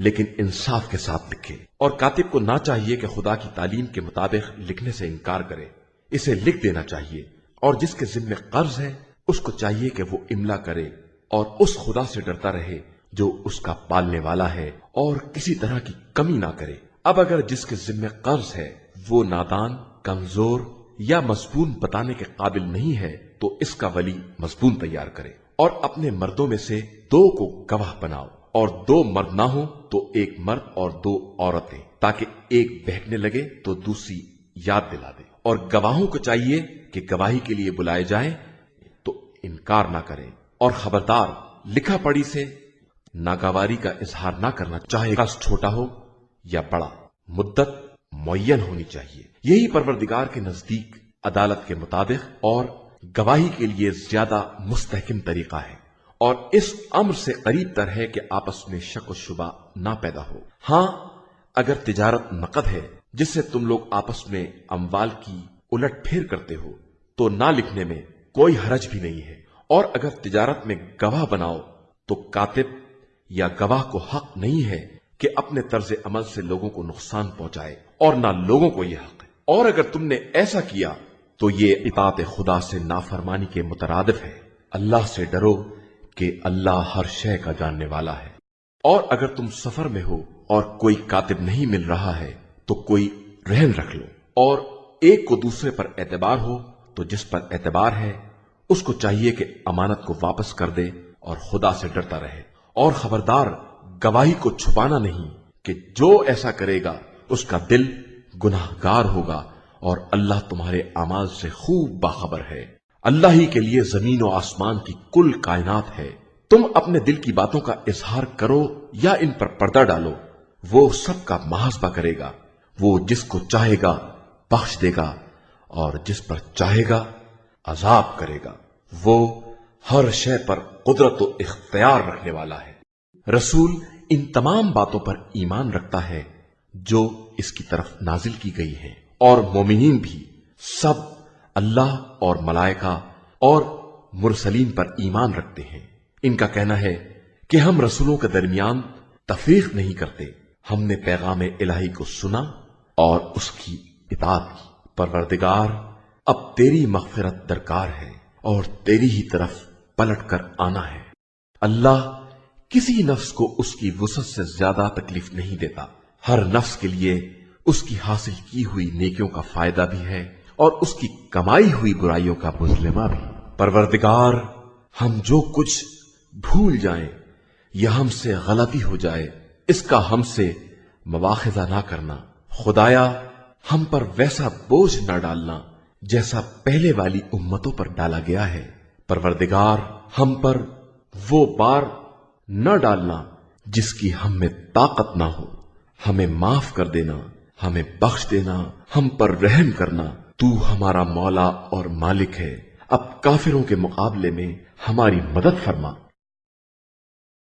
لیکن انصاف کے ساتھ لکھے۔ اور کاتب کو نہ چاہیے کہ خدا کی تعلیم کے مطابق لکھنے سے انکار کرے، اسے لکھ دینا چاہیے۔ اور جس کے ذمہ قرض ہے اس کو چاہیے کہ وہ املا کرے اور اس خدا سے ڈرتا رہے جو اس کا پالنے والا ہے اور کسی طرح کی کمی نہ کرے۔ اب اگر جس کے ذمہ قرض ہے وہ نادان، کمزور یا مضمون بتانے کے قابل نہیں ہے تو اس کا ولی مضمون تیار کرے اور اپنے مردوں میں سے 2 کو گواہ بناؤ، اور 2 مرد نہ ہوں تو 1 مرد اور 2 عورتیں، تاکہ ایک بہکنے لگے تو دوسری یاد دلا دے۔ اور گواہوں کو چاہیے کہ گواہی کے لیے بلائے جائیں تو انکار نہ کریں، اور خبردار لکھا پڑھی سے ناگواری کا اظہار نہ کرنا، چاہے کس چھوٹا ہو یا بڑا۔ مدت معین ہونی چاہیے، یہی پروردگار کے نزدیک عدالت کے مطابق اور گواہی کے لیے زیادہ مستحکم طریقہ ہے، اور اس امر سے قریب تر ہے کہ آپس میں شک و شبہ نہ پیدا ہو۔ ہاں، اگر تجارت نقد ہے جس سے تم لوگ آپس میں اموال کی الٹ پھیر کرتے ہو تو نہ لکھنے میں کوئی حرج بھی نہیں ہے۔ اور اگر تجارت میں گواہ بناؤ تو کاتب یا گواہ کو حق نہیں ہے کہ اپنے طرز عمل سے لوگوں کو نقصان پہنچائے، اور نہ لوگوں کو یہ حق ہے۔ اور اگر تم نے ایسا کیا تو یہ اطاعت خدا سے نافرمانی کے مترادف ہے۔ اللہ سے ڈرو کہ اللہ ہر شے کا جاننے والا ہے۔ اور اگر تم سفر میں ہو اور کوئی کاتب نہیں مل رہا ہے تو کوئی رہن رکھ لو، اور ایک کو دوسرے پر اعتبار ہو تو جس پر اعتبار ہے اس کو چاہیے کہ امانت کو واپس کر دے اور خدا سے ڈرتا رہے۔ اور خبردار گواہی کو چھپانا نہیں کہ جو ایسا کرے گا اس کا دل گناہگار ہوگا، اور اللہ تمہارے اعمال سے خوب باخبر ہے۔ اللہ ہی کے لیے زمین و آسمان کی کل کائنات ہے، تم اپنے دل کی باتوں کا اظہار کرو یا ان پر پردہ ڈالو، وہ سب کا محاسبہ کرے گا۔ وہ جس کو چاہے گا بخش دے گا اور جس پر چاہے گا عذاب کرے گا۔ وہ ہر شے پر قدرت و اختیار رکھنے والا ہے۔ رسول ان تمام باتوں پر ایمان رکھتا ہے جو اس کی طرف نازل کی گئی ہیں، اور مومنین بھی سب اللہ اور ملائکہ اور مرسلین پر ایمان رکھتے ہیں۔ ان کا کہنا ہے کہ ہم رسولوں کے درمیان تفریق نہیں کرتے، ہم نے پیغام الہی کو سنا اور اس کی اطاعت کی۔ پروردگار، اب تیری مغفرت درکار ہے اور تیری ہی طرف پلٹ کر آنا ہے۔ اللہ کسی نفس کو اس کی وسعت سے زیادہ تکلیف نہیں دیتا، ہر نفس کے لیے اس کی حاصل کی ہوئی نیکیوں کا فائدہ بھی ہے اور اس کی کمائی ہوئی برائیوں کا مظلمہ بھی۔ پروردگار، ہم جو کچھ بھول جائیں یا ہم سے غلطی ہو جائے اس کا ہم سے مواخذہ نہ کرنا۔ خدایا، ہم پر ویسا بوجھ نہ ڈالنا جیسا پہلے والی امتوں پر ڈالا گیا ہے۔ پروردگار، ہم پر وہ بار نہ ڈالنا جس کی ہم میں طاقت نہ ہو، ہمیں معاف کر دینا، ہمیں بخش دینا، ہم پر رحم کرنا۔ تو ہمارا مولا اور مالک ہے، اب کافروں کے مقابلے میں ہماری مدد فرما۔